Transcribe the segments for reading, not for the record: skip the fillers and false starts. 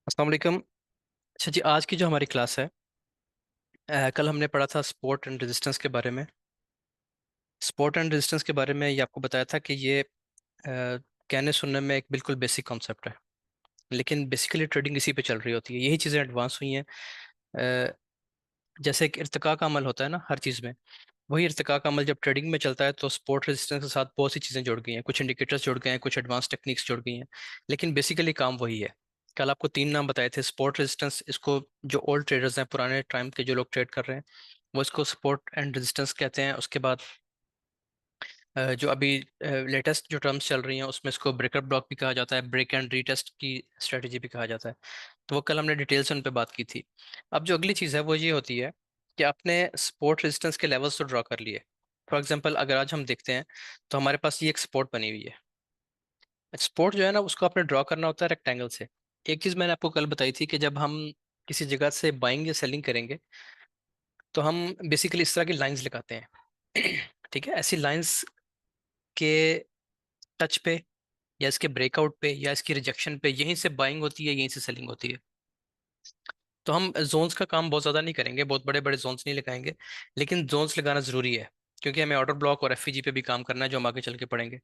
अस्सलाम वालेकुम। अच्छा जी, आज की जो हमारी क्लास है, कल हमने पढ़ा था सपोर्ट एंड रेजिस्टेंस के बारे में। सपोर्ट एंड रेजिस्टेंस के बारे में ये आपको बताया था कि ये कहने सुनने में एक बिल्कुल बेसिक कॉन्सेप्ट है, लेकिन बेसिकली ट्रेडिंग इसी पे चल रही होती है। यही चीज़ें एडवांस हुई हैं। अ, जैसे एक इर्तिका का अमल होता है ना हर चीज़ में, वही इर्तिका का अमल जब ट्रेडिंग में चलता है तो सपोर्ट रेजिस्टेंस के साथ बहुत सी चीज़ें जुड़ गई हैं, कुछ इंडिकेटर्स जुड़ गए हैं, कुछ एडवांस टेक्निक्स जुड़ गई हैं, लेकिन बेसिकली काम वही है। कल आपको तीन नाम बताए थे। सपोर्ट रेजिस्टेंस, इसको जो ओल्ड ट्रेडर्स हैं, पुराने टाइम के जो लोग ट्रेड कर रहे हैं, वो इसको सपोर्ट एंड रेजिस्टेंस कहते हैं। उसके बाद जो अभी लेटेस्ट जो टर्म्स चल रही हैं उसमें इसको ब्रेकअप ब्लॉक भी कहा जाता है, ब्रेक एंड रीटेस्ट की स्ट्रेटजी भी कहा जाता है। तो वो कल हमने डिटेल से उन पे बात की थी। अब जो अगली चीज़ है वो ये होती है कि आपने सपोर्ट रेजिस्टेंस के लेवल्स तो ड्रॉ कर लिए। फॉर एग्जांपल अगर आज हम देखते हैं तो हमारे पास ये एक सपोर्ट बनी हुई है। सपोर्ट जो है ना उसको आपने ड्रॉ करना होता है रेक्टेंगल से। एक चीज़ मैंने आपको कल बताई थी कि जब हम किसी जगह से बाइंग या सेलिंग करेंगे तो हम बेसिकली इस तरह की लाइंस लगाते हैं। ठीक है, ऐसी लाइंस के टच पे या इसके ब्रेकआउट पे या इसकी रिजेक्शन पे यहीं से बाइंग होती है, यहीं से सेलिंग होती है। तो हम जोन्स का काम बहुत ज़्यादा नहीं करेंगे, बहुत बड़े बड़े जोन्स नहीं लगाएंगे, लेकिन जोन्स लगाना ज़रूरी है क्योंकि हमें ऑर्डर ब्लॉक और एफईजी पे भी काम करना है जो हम आगे चल के पढ़ेंगे।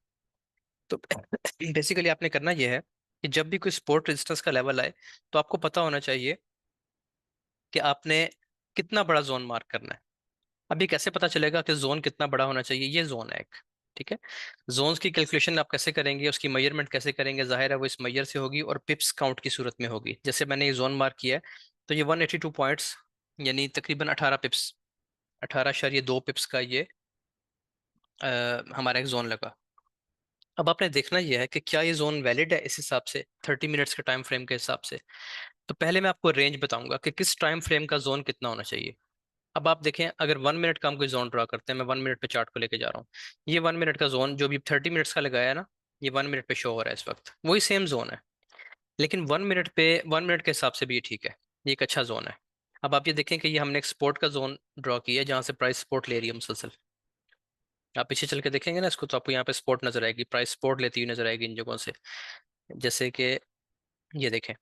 तो बेसिकली आपने करना यह है कि जब भी कोई सपोर्ट रेजिस्टेंस का लेवल आए तो आपको पता होना चाहिए कि आपने कितना बड़ा जोन मार्क करना है। अभी कैसे पता चलेगा कि जोन कितना बड़ा होना चाहिए? ये जोन है एक। ठीक है, जोन्स की कैलकुलेशन आप कैसे करेंगे, उसकी मेजरमेंट कैसे करेंगे? जाहिर है वो इस मैयर से होगी और पिप्स काउंट की सूरत में होगी। जैसे मैंने ये जोन मार्क किया है तो ये 182 पॉइंट्स यानी तकरीबन 18 पिप्स, 18.2 पिप्स का ये हमारा एक जोन लगा। अब आपने देखना यह है कि क्या ये जोन वैलिड है इस हिसाब से, 30 मिनट्स के टाइम फ्रेम के हिसाब से। तो पहले मैं आपको रेंज बताऊंगा कि किस टाइम फ्रेम का जोन कितना होना चाहिए। अब आप देखें, अगर 1 मिनट का हम कोई जोन ड्रा करते हैं, मैं 1 मिनट पे चार्ट को लेके जा रहा हूँ। ये 1 मिनट का जोन जो भी 30 मिनट्स का लगाया है ना, ये 1 मिनट पे शो हो रहा है इस वक्त, वही सेम जोन है। लेकिन 1 मिनट पे, 1 मिनट के हिसाब से भी ये ठीक है, ये एक अच्छा जोन है। अब आप ये देखें कि ये हमने एक सपोर्ट का जोन ड्रॉ किया है जहाँ से प्राइस सपोर्ट ले रही है मुसलसल। आप पीछे चल के देखेंगे ना इसको तो आपको यहाँ पे सपोर्ट नजर आएगी, प्राइस सपोर्ट लेती हुई नजर आएगी इन जगहों से। जैसे कि ये देखें,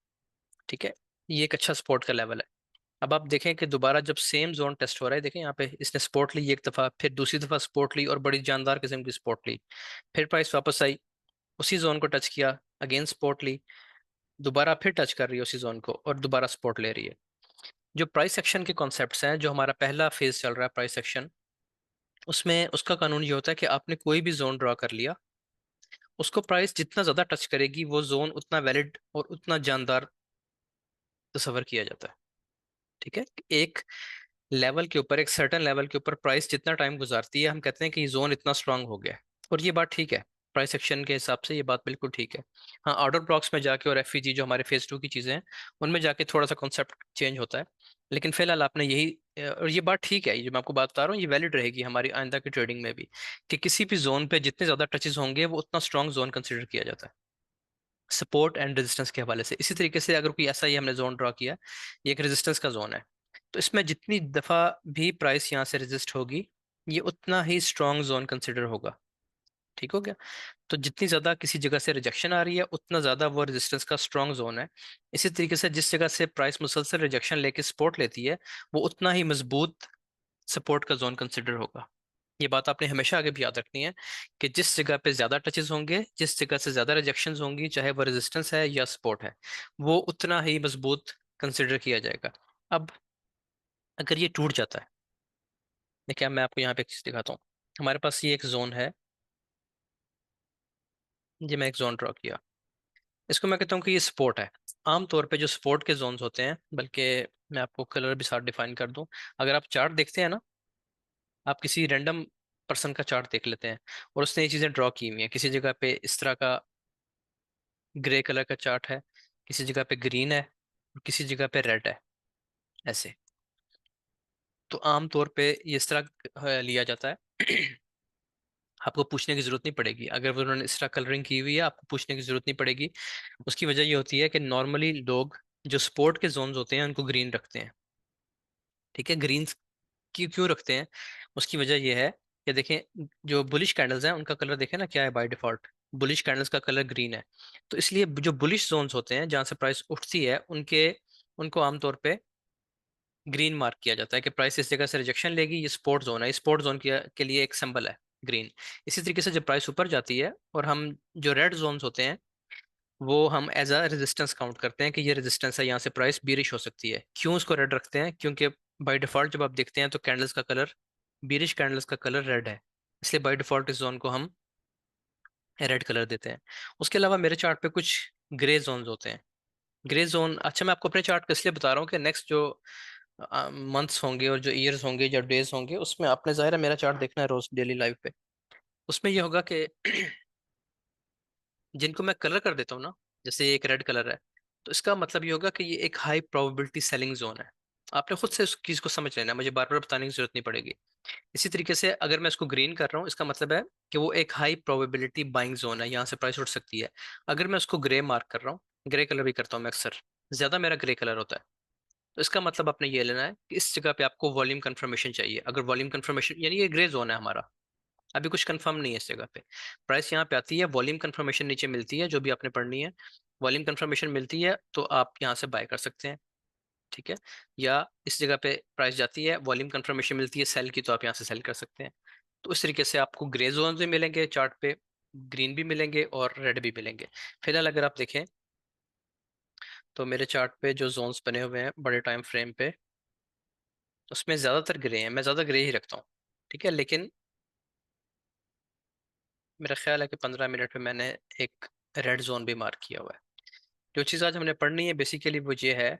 ठीक है, ये एक अच्छा सपोर्ट का लेवल है। अब आप देखें कि दोबारा जब सेम जोन टेस्ट हो रहा है, देखें यहाँ पे इसने सपोर्ट ली एक दफा, फिर दूसरी दफा सपोर्ट ली और बड़ी जानदार किस्म की सपोर्ट ली, फिर प्राइस वापस आई, उसी जोन को टच किया, अगेन सपोर्ट ली, दोबारा फिर टच कर रही है उसी जोन को और दोबारा सपोर्ट ले रही है। जो प्राइस एक्शन के कॉन्सेप्ट्स हैं, जो हमारा पहला फेज चल रहा है प्राइस एक्शन, उसमें उसका कानून ये होता है कि आपने कोई भी जोन ड्रॉ कर लिया, उसको प्राइस जितना ज्यादा टच करेगी वो जोन उतना वैलिड और उतना जानदार तस्वर किया जाता है। ठीक है, एक लेवल के ऊपर, एक सर्टेन लेवल के ऊपर प्राइस जितना टाइम गुजारती है हम कहते हैं कि ये जोन इतना स्ट्रांग हो गया है। और ये बात ठीक है, प्राइस एक्शन के हिसाब से ये बात बिल्कुल ठीक है। हाँ, ऑर्डर ब्लॉक्स में जाके और एफईजी जो हमारे फेज 2 की चीज़ें हैं, उनमें जाके थोड़ा सा कॉन्सेप्ट चेंज होता है। लेकिन फिलहाल आपने यही और ये बात ठीक है, ये जो मैं आपको बात बता रहा हूँ ये वैलिड रहेगी हमारी आइंदा की ट्रेडिंग में भी, कि किसी भी जोन पे जितने ज़्यादा टचेस होंगे वो उतना स्ट्रांग जोन कंसिडर किया जाता है सपोर्ट एंड रेजिस्टेंस के हवाले से। इसी तरीके से अगर कोई ऐसा ही हमने जोन ड्रॉ किया, ये एक रेजिस्टेंस का जोन है, तो इसमें जितनी दफा भी प्राइस यहाँ से रेजिस्ट होगी ये उतना ही स्ट्रांग जोन कंसिडर होगा। ठीक हो गया? तो जितनी ज्यादा किसी जगह से रिजेक्शन आ रही है उतना ज्यादा वो रेजिस्टेंस का स्ट्रांग जोन है। इसी तरीके से जिस जगह से प्राइस मुसलसल रिजेक्शन लेके सपोर्ट लेती है वो उतना ही मजबूत सपोर्ट का जोन कंसिडर होगा। ये बात आपने हमेशा आगे भी याद रखनी है कि जिस जगह पे ज्यादा टचेस होंगे, जिस जगह से ज्यादा रिजेक्शंस होंगी, चाहे वो रेजिस्टेंस है या सपोर्ट है, वो उतना ही मजबूत कंसिडर किया जाएगा। अब अगर ये टूट जाता है, देखिए अब मैं आपको यहाँ पे एक चीज दिखाता हूँ। हमारे पास ये एक जोन है, ये मैं एक जोन ड्रॉ किया, इसको मैं कहता हूँ कि ये सपोर्ट है। आमतौर पे जो सपोर्ट के जोन्स होते हैं, बल्कि मैं आपको कलर भी साथ डिफाइन कर दूं, अगर आप चार्ट देखते हैं ना, आप किसी रैंडम पर्सन का चार्ट देख लेते हैं और उसने ये चीजें ड्रॉ की हुई हैं, किसी जगह पे इस तरह का ग्रे कलर का चार्ट है, किसी जगह पे ग्रीन है और किसी जगह पे रेड है, ऐसे। तो आम तौर पे ये इस तरह लिया जाता है। आपको पूछने की जरूरत नहीं पड़ेगी, अगर वो उन्होंने इस तरह कलरिंग की हुई है आपको पूछने की जरूरत नहीं पड़ेगी। उसकी वजह ये होती है कि नॉर्मली लोग जो स्पोर्ट के जोन्स होते हैं उनको ग्रीन रखते हैं। ठीक है, ग्रीन क्यों क्यों रखते हैं? उसकी वजह यह है कि देखें, जो बुलिश कैंडल्स हैं उनका कलर देखें ना क्या है बाय डिफॉल्ट, बुलिश कैंडल्स का कलर ग्रीन है। तो इसलिए जो बुलिश जोन्स होते हैं जहां से प्राइस उठती है उनके उनको आमतौर पे ग्रीन मार्क किया जाता है कि प्राइस इस जगह से रिजेक्शन लेगी, ये स्पोर्ट जोन है, स्पोर्ट जोन के लिए एक सिंबल है ग्रीन। इसी तरीके से जब प्राइस ऊपर जाती है और हम जो रेड जोन्स होते हैं वो हम एज अ रेजिस्टेंस काउंट करते हैं कि ये रेजिस्टेंस है, यहाँ से प्राइस बीरिश हो सकती है। क्यों उसको रेड रखते हैं? क्योंकि बाय डिफॉल्ट जब आप देखते हैं तो कैंडल्स का कलर, बीरिश कैंडल्स का कलर रेड है, इसलिए बाय डिफॉल्ट इस जोन को हम रेड कलर देते हैं। उसके अलावा मेरे चार्ट पे कुछ ग्रे जोन्स होते हैं। ग्रे जोन, अच्छा मैं आपको अपने चार्ट को इसलिए बता रहा हूँ कि नेक्स्ट जो मंथ्स होंगे और जो ईयर्स होंगे या डेज होंगे उसमें आपने ज़ाहिर है मेरा चार्ट देखना है रोज डेली लाइफ पे। उसमें ये होगा कि जिनको मैं कलर कर देता हूँ ना, जैसे ये एक रेड कलर है, तो इसका मतलब ये होगा कि ये एक हाई प्रोबेबिलिटी सेलिंग जोन है। आपने खुद से उस चीज़ को समझ लेना है, मुझे बार बार बताने की जरूरत नहीं पड़ेगी। इसी तरीके से अगर मैं इसको ग्रीन कर रहा हूँ इसका मतलब है कि वो एक हाई प्रोबेबिलिटी बाइंग जोन है, यहाँ से प्राइस उठ सकती है। अगर मैं उसको ग्रे मार्क कर रहा हूँ, ग्रे कलर भी करता हूँ मैं अक्सर, ज्यादा मेरा ग्रे कलर होता है, तो इसका मतलब आपने ये लेना है कि इस जगह पे आपको वॉल्यूम कंफर्मेशन चाहिए। अगर वॉल्यूम कंफर्मेशन यानी ये ग्रे जोन है हमारा, अभी कुछ कंफर्म नहीं है इस जगह पे, प्राइस यहाँ पे आती है, वॉल्यूम कंफर्मेशन नीचे मिलती है जो भी आपने पढ़नी है, वॉल्यूम कंफर्मेशन मिलती है तो आप यहाँ से बाय कर सकते हैं। ठीक है। या इस जगह पे प्राइस जाती है, वॉल्यूम कंफर्मेशन मिलती है सेल की, तो आप यहाँ से सेल कर सकते हैं। तो इस तरीके से आपको ग्रे जोन भी मिलेंगे चार्ट पे, ग्रीन भी मिलेंगे और रेड भी मिलेंगे। फिलहाल अगर आप देखें तो मेरे चार्ट पे जो जोन्स बने हुए हैं बड़े टाइम फ्रेम पे, उसमें ज्यादातर ग्रे हैं, मैं ज्यादा ग्रे ही रखता हूँ। ठीक है, लेकिन मेरा ख्याल है कि 15 मिनट में मैंने एक रेड जोन भी मार्क किया हुआ है। जो चीज़ आज हमने पढ़नी है बेसिकली वो ये है,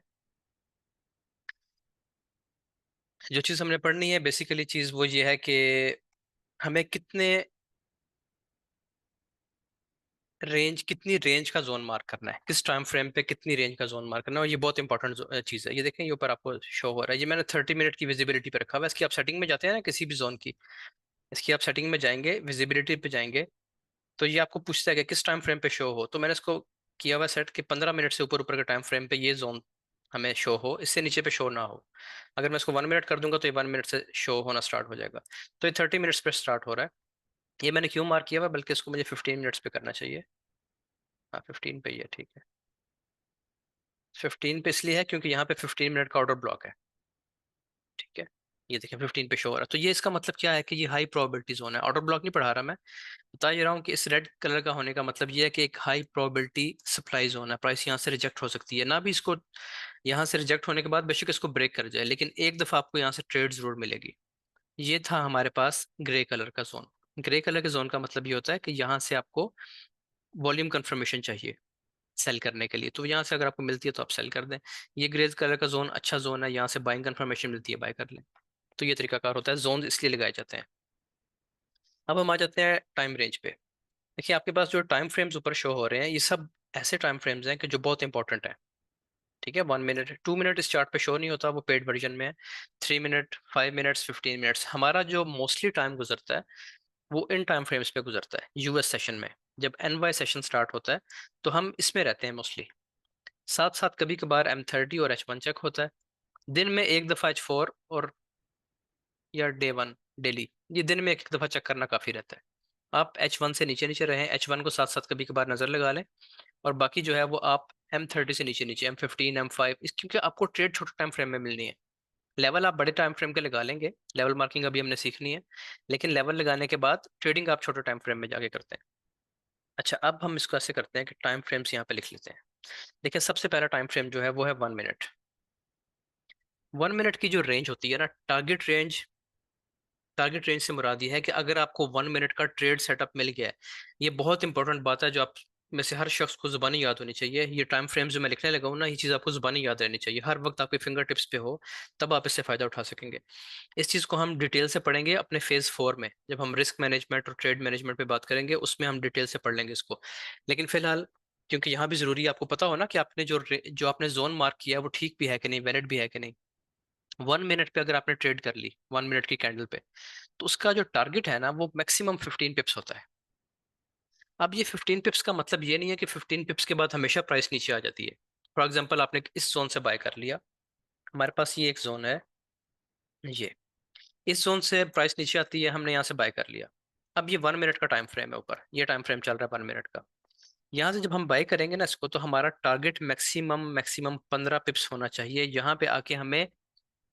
जो चीज़ हमने पढ़नी है बेसिकली चीज़ वो ये है कि हमें कितनी रेंज का जोन मार्क करना है, किस टाइम फ्रेम पे कितनी रेंज का जोन मार्क करना है, और ये बहुत इंपॉर्टेंट चीज़ है। ये देखें, ये ऊपर आपको शो हो रहा है, ये मैंने 30 मिनट की विजिबिलिटी पे रखा हुआ है। इसकी आप सेटिंग में जाते हैं ना किसी भी जोन की, इसकी आप सेटिंग में जाएंगे, विजिबिलिटी पे जाएंगे, तो ये आपको पूछता है कि किस टाइम फ्रेम पे शो हो। तो मैंने इसको किया हुआ सेट कि 15 मिनट से ऊपर ऊपर के टाइम फ्रेम पे ये जोन हमें शो हो, इससे नीचे पे शो ना हो। अगर मैं इसको 1 मिनट कर दूंगा तो ये 1 मिनट से शो होना स्टार्ट हो जाएगा। तो ये 30 मिनट्स पे स्टार्ट हो रहा है। ये मैंने क्यों मार्क किया हुआ, बल्कि इसको मुझे 15 मिनट्स पे करना चाहिए। हाँ 15 पे ही है, ठीक है। 15 पे इसलिए है क्योंकि यहाँ पे 15 मिनट का ऑर्डर ब्लॉक है। ठीक है, ये देखिए 15 पे शो हो रहा है, तो ये इसका मतलब क्या है कि ये हाई प्रोबेबिलिटी जोन है। ऑर्डर ब्लॉक नहीं पढ़ा रहा मैं, बता ये रहा हूँ कि इस रेड कलर का होने का मतलब ये है कि एक हाई प्रोबेबिलिटी सप्लाई जोन है, प्राइस यहाँ से रिजेक्ट हो सकती है। ना भी इसको यहाँ से रिजेक्ट होने के बाद बेशक इसको ब्रेक कर जाए, लेकिन एक दफा आपको यहाँ से ट्रेड जरूर मिलेगी। ये था हमारे पास ग्रे कलर का जोन। ग्रे कलर के जोन का मतलब ये होता है कि यहाँ से आपको वॉल्यूम कंफर्मेशन चाहिए सेल करने के लिए, तो यहाँ से अगर आपको मिलती है तो आप सेल कर दें। ये ग्रे कलर का जोन अच्छा जोन है, यहाँ से बाइंग कंफर्मेशन मिलती है, बाय कर लें। तो ये तरीकाकार होता है, जोन इसलिए लगाए जाते हैं। अब हम आ जाते हैं टाइम रेंज पे। देखिए आपके पास जो टाइम फ्रेम्स ऊपर शो हो रहे हैं ये सब ऐसे टाइम फ्रेम्स हैं कि जो बहुत इंपॉर्टेंट है। ठीक है, 1 मिनट 2 मिनट इस चार्ट पे शो नहीं होता, वो पेड वर्जन में है। 3 मिनट, 5 मिनट्स, 15 मिनट्स, हमारा जो मोस्टली टाइम गुजरता है वो इन टाइम फ्रेम्स पे गुजरता है। यूएस सेशन में जब एनवाई सेशन स्टार्ट होता है तो हम इसमें रहते हैं मोस्टली। साथ साथ कभी कभार M30 और H1 चेक होता है। दिन में एक दफा H4 और या डे 1 डेली, ये दिन में एक दफा चेक करना काफी रहता है। आप H1 से नीचे नीचे रहें, H1 को साथ साथ कभी कभार नजर लगा लें, और बाकी जो है वो आप M30 से नीचे नीचे, M15, M5, इस क्योंकि आपको ट्रेड छोटे टाइम फ्रेम में मिलनी है। लेवल आप बड़े टाइम फ्रेम के लगा लेंगे, लेवल मार्किंग अभी हमने सीखनी है, लेकिन लेवल लगाने के बाद ट्रेडिंग आप छोटे टाइम फ्रेम में जाके करते हैं। अच्छा, अब हम इसको ऐसे करते हैं कि टाइम फ्रेम्स यहाँ पे लिख लेते हैं। देखिए सबसे पहला टाइम फ्रेम जो है वो है 1 मिनट। 1 मिनट की जो रेंज होती है ना, टारगेट रेंज से मुराद ये है कि अगर आपको 1 मिनट का ट्रेड सेटअप मिल गया है, ये बहुत इंपॉर्टेंट बात है जो आप में से हर शख्स को जुबानी याद होनी चाहिए। ये टाइम फ्रेम्स जो मैं लिखने लगा हूँ ना, ये चीज़ आपको जुबानी याद रहनी चाहिए, हर वक्त आपके फिंगर टिप्स पे हो, तब आप इससे फायदा उठा सकेंगे। इस चीज़ को हम डिटेल से पढ़ेंगे अपने फेज 4 में, जब हम रिस्क मैनेजमेंट और ट्रेड मैनेजमेंट पे बात करेंगे उसमें हम डिटेल से पढ़ लेंगे इसको। लेकिन फिलहाल क्योंकि यहाँ भी जरूरी है आपको पता हो ना कि आपने जो आपने जोन मार्क किया है वो ठीक भी है कि नहीं, वैलिड भी है कि नहीं। 1 मिनट पे अगर आपने ट्रेड कर ली 1 मिनट की कैंडल पे, तो उसका जो टारगेट है ना वो मैक्सिमम 15 पिप्स होता है। अब ये 15 पिप्स का मतलब ये नहीं है कि 15 पिप्स के बाद हमेशा प्राइस नीचे आ जाती है। फॉर एग्जाम्पल आपने इस जोन से बाय कर लिया, हमारे पास ये एक जोन है, ये इस जोन से प्राइस नीचे आती है, हमने यहाँ से बाय कर लिया। अब ये 1 मिनट का टाइम फ्रेम है, ऊपर ये टाइम फ्रेम चल रहा है 1 मिनट का। यहाँ से जब हम बाय करेंगे ना इसको, तो हमारा टारगेट मैक्सिमम मैक्सिमम 15 पिप्स होना चाहिए। यहाँ पे आके हमें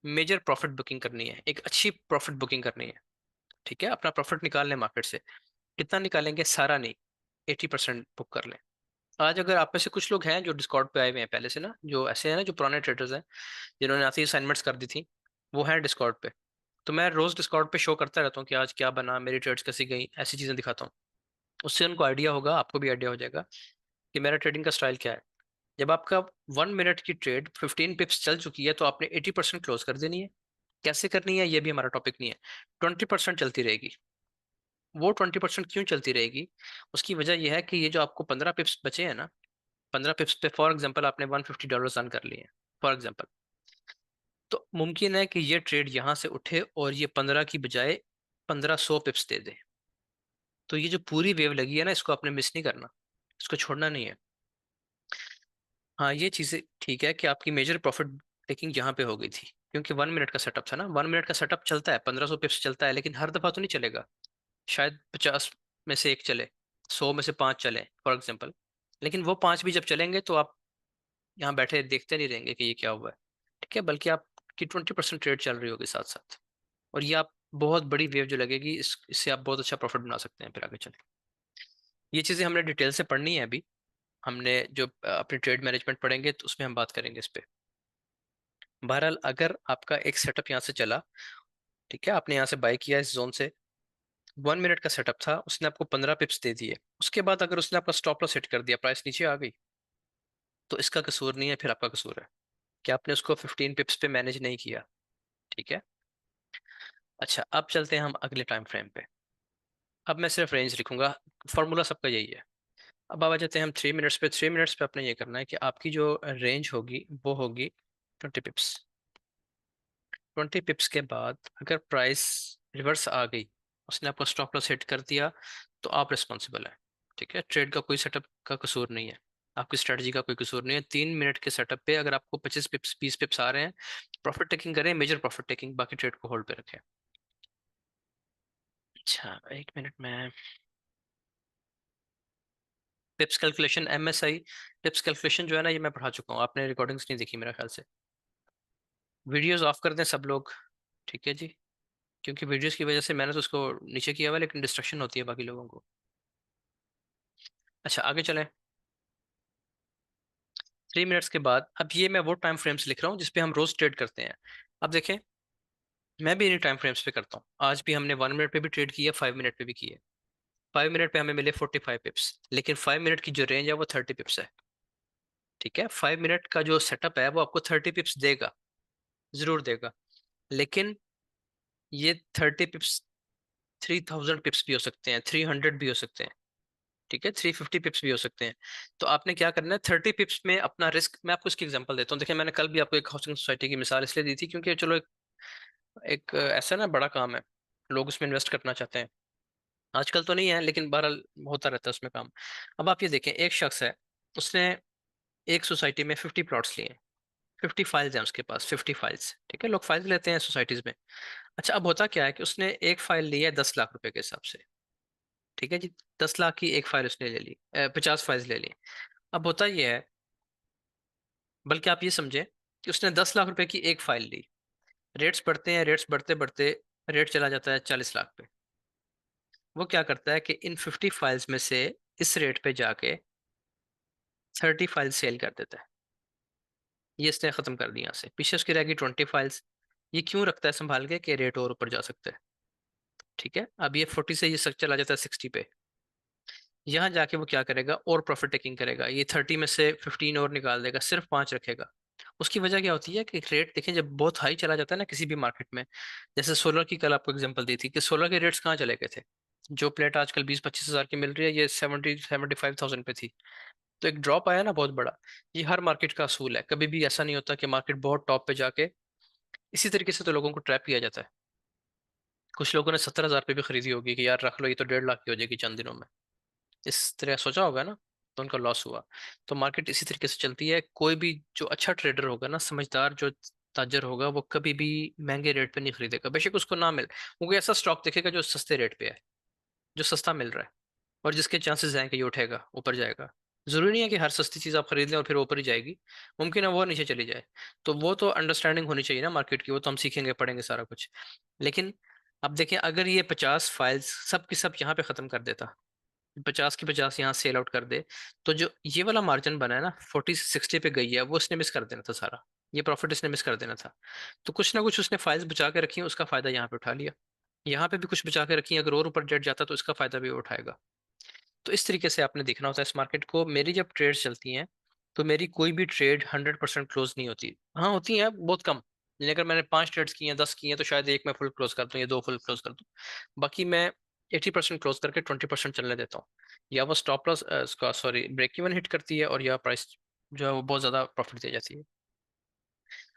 मेजर प्रॉफिट बुकिंग करनी है, एक अच्छी प्रॉफिट बुकिंग करनी है। ठीक है, अपना प्रॉफिट निकाल लें मार्केट से। कितना निकालेंगे? सारा नहीं, 80% बुक कर लें। आज अगर आप में से कुछ लोग हैं जो डिस्कॉर्ड पे आए हुए हैं पहले से ना, जो ऐसे हैं ना, जो पुराने ट्रेडर्स हैं, जिन्होंने आते ही असाइनमेंट्स कर दी थी, वो हैं डिस्कॉर्ड पे। तो मैं रोज डिस्कॉर्ड पे शो करता रहता हूँ कि आज क्या बना, मेरी ट्रेड्स कैसी गई, ऐसी चीजें दिखाता हूँ। उससे उनको आइडिया होगा, आपको भी आइडिया हो जाएगा कि मेरा ट्रेडिंग का स्टाइल क्या है। जब आपका 1 मिनट की ट्रेड 15 पिप्स चल चुकी है, तो आपने 80% क्लोज कर देनी है। कैसे करनी है ये भी हमारा टॉपिक नहीं है। 20% चलती रहेगी। वो 20% क्यों चलती रहेगी? उसकी वजह यह है कि ये जो आपको 15 पिप्स बचे हैं ना, 15 पिप्स पे फॉर एग्जाम्पल आपने $150 अर्न कर लिए हैं, फॉर एग्जाम्पल। तो मुमकिन है कि ये ट्रेड यहाँ से उठे और ये 15 की बजाय 1500 पिप्स दे दे। तो ये जो पूरी वेव लगी है ना, इसको आपने मिस नहीं करना, इसको छोड़ना नहीं है। हाँ, ये चीज़ें ठीक है कि आपकी मेजर प्रॉफिट टेकिंग यहाँ पे हो गई थी, क्योंकि 1 मिनट का सेटअप था ना। 1 मिनट का सेटअप चलता है, 1500 पिप्स चलता है, लेकिन हर दफा तो नहीं चलेगा। शायद 50 में से एक चले, 100 में से 5 चले, फॉर एग्जाम्पल। लेकिन वो 5 भी जब चलेंगे तो आप यहाँ बैठे देखते नहीं रहेंगे कि ये क्या हुआ है। ठीक है, बल्कि आपकी 20% ट्रेड चल रही होगी साथ साथ। और ये आप बहुत बड़ी वेव जो लगेगी, इससे आप बहुत अच्छा प्रॉफिट बना सकते हैं फिर आगे चले। ये चीज़ें हमने डिटेल से पढ़नी है अभी। हमने जो अपनी ट्रेड मैनेजमेंट पढ़ेंगे तो उसमें हम बात करेंगे इस पे। बहरहाल, अगर आपका एक सेटअप यहाँ से चला, ठीक है, आपने यहाँ से बाय किया इस जोन से, 1 मिनट का सेटअप था, उसने आपको 15 पिप्स दे दिए। उसके बाद अगर उसने आपका स्टॉप लॉस हिट कर दिया, प्राइस नीचे आ गई, तो इसका कसूर नहीं है, फिर आपका कसूर है कि आपने उसको 15 पिप्स पे मैनेज नहीं किया। ठीक है। अच्छा, अब चलते हैं हम अगले टाइम फ्रेम पे। अब मैं सिर्फ रेंज लिखूंगा, फॉर्मूला सबका यही है। अब आ जाते हैं हम 3 मिनट्स पे। 3 मिनट्स पे आपने ये करना है कि आपकी जो रेंज होगी वो होगी 20 पिप्स। 20 पिप्स के बाद अगर प्राइस रिवर्स आ गई, उसने आपको स्टॉप लॉस हिट कर दिया, तो आप रिस्पॉन्सिबल हैं। ठीक है, ट्रेड का कोई सेटअप का कसूर नहीं है, आपकी स्ट्रेटजी का कोई कसूर नहीं है। 3 मिनट के सेटअप पे अगर आपको 25 पिप्स 20 पिप्स आ रहे हैं, प्रॉफिट टेकिंग करें, मेजर प्रॉफिट टेकिंग, बाकी ट्रेड को होल्ड पे रखें। अच्छा, 1 मिनट में पिप्स कैलकुलेशन, एमएसआई पिप्स कैलकुलेशन जो है ना, ये मैं पढ़ा चुका हूँ, आपने रिकॉर्डिंग्स नहीं देखी मेरे ख्याल से। वीडियोस ऑफ कर दें सब लोग, ठीक है जी, क्योंकि वीडियोस की वजह से मैंने तो उसको नीचे किया हुआ है, लेकिन डिस्ट्रक्शन होती है बाकी लोगों को। अच्छा, आगे चलें। 3 मिनट्स के बाद, अब ये मैं वो टाइम फ्रेम्स लिख रहा हूँ जिसपे हम रोज ट्रेड करते हैं। अब देखें, मैं भी इन्हीं टाइम फ्रेम्स पे करता हूँ। आज भी हमने 1 मिनट पे भी ट्रेड किया, 5 मिनट पे भी किया। 5 मिनट पे हमें मिले 45 पिप्स, लेकिन 5 मिनट की जो रेंज है वो 30 पिप्स है। ठीक है, 5 मिनट का जो सेटअप है वो आपको 30 पिप्स देगा, जरूर देगा। लेकिन ये 30 पिप्स 3000 पिप्स भी हो सकते हैं, 300 भी हो सकते हैं। ठीक है, 350 पिप्स भी हो सकते हैं। तो आपने क्या करना है, 30 पिप्स में अपना रिस्क, मैं आपको इसकी एग्जांपल देता हूँ। देखिए, मैंने कल भी आपको एक हाउसिंग सोसाइटी की मिसाल इसलिए दी थी क्योंकि चलो एक ऐसा ना बड़ा काम है, लोग उसमें इन्वेस्ट करना चाहते हैं। आजकल तो नहीं है, लेकिन बहरहाल होता रहता है उसमें काम। अब आप ये देखें, एक शख्स है, उसने एक सोसाइटी में 50 प्लॉट्स लिए। 50 फाइल्स हैं उसके पास, 50 फाइल्स। ठीक है, लोग फाइल्स लेते हैं सोसाइटीज में। अच्छा, अब होता क्या है कि उसने एक फाइल ली है 10 लाख रुपए के हिसाब से। ठीक है जी, 10 लाख की एक फाइल उसने ले ली, 50 फाइल्स ले ली। अब होता यह है, बल्कि आप ये समझे कि उसने 10 लाख रुपए की एक फाइल ली। रेट्स बढ़ते हैं, रेट्स बढ़ते बढ़ते रेट चला जाता है 40 लाख पे। वो क्या करता है कि इन 50 फाइल्स में से इस रेट पे जाके 30 फाइल सेल कर देता है। ये इसने खत्म कर दिया, से पीछे उसकी रहेगी 20 फाइल्स। ये क्यों रखता है संभाल के, कि रेट और ऊपर जा सकता है। ठीक है, अब ये 40 से ये चला जाता है 60 पे। यहाँ जाके वो क्या करेगा, और प्रॉफिट टेकिंग करेगा, ये 30 में से 15 और निकाल देगा, सिर्फ 5 रखेगा। उसकी वजह क्या होती है कि रेट देखें, जब बहुत हाई चला जाता है ना किसी भी मार्केट में, जैसे सोलर की कल आपको एग्जांपल दी थी कि सोलर के रेट्स कहाँ चले गए थे। जो प्लेट आजकल 20-25 हज़ार की मिल रही है, ये 70-75 थाउजेंड पे थी। तो एक ड्रॉप आया ना बहुत बड़ा। ये हर मार्केट का असूल है, कभी भी ऐसा नहीं होता कि मार्केट बहुत टॉप पे जाके, इसी तरीके से तो लोगों को ट्रैप किया जाता है। कुछ लोगों ने 70 हज़ार पे भी खरीदी होगी कि यार रख लो, ये तो 1.5 लाख की हो जाएगी चंद दिनों में, इस तरह सोचा होगा ना, तो उनका लॉस हुआ। तो मार्केट इसी तरीके से चलती है। कोई भी जो अच्छा ट्रेडर होगा ना, समझदार जो ताजर होगा, वो कभी भी महंगे रेट पे नहीं खरीदेगा, बेशक उसको ना मिले। वो कोई ऐसा स्टॉक देखेगा जो सस्ते रेट पे है, जो सस्ता मिल रहा है और जिसके चांसेस हैं कि ये उठेगा, ऊपर जाएगा। जरूरी नहीं है कि हर सस्ती चीज आप खरीद लें और फिर ऊपर ही जाएगी, मुमकिन है वो नीचे चली जाए। तो वो तो अंडरस्टैंडिंग होनी चाहिए ना मार्केट की, वो तो हम सीखेंगे पढ़ेंगे सारा कुछ। लेकिन अब देखें, अगर ये 50 फाइल्स सब की सब यहाँ पे खत्म कर देता, 50 की 50 यहाँ सेल आउट कर दे, तो जो ये वाला मार्जिन बना है ना, 40 60 पे गई है, वो इसने मिस कर देना था सारा। ये प्रॉफिट इसने मिस कर देना था। तो कुछ ना कुछ उसने फाइल्स बचा के रखी, उसका फायदा यहाँ पे उठा लिया। यहाँ पे भी कुछ बचा के रखी, अगर और ऊपर जट जाता तो इसका फायदा भी वो उठाएगा। तो इस तरीके से आपने देखना होता है इस मार्केट को। मेरी जब ट्रेड्स चलती हैं, तो मेरी कोई भी ट्रेड 100% क्लोज नहीं होती। हाँ, होती है बहुत कम। यानी अगर मैंने 5 ट्रेड्स की हैं, 10 की हैं, तो शायद एक मैं फुल क्लोज कर दूं या दो फुल क्लोज कर दूं। बाकी मैं 80% क्लोज करके 20% चलने देता हूँ। या वो स्टॉप लॉस उसका सॉरी ब्रेक इवन हिट करती है, और या प्राइस जो है वो बहुत ज़्यादा प्रॉफिट दे जाती है।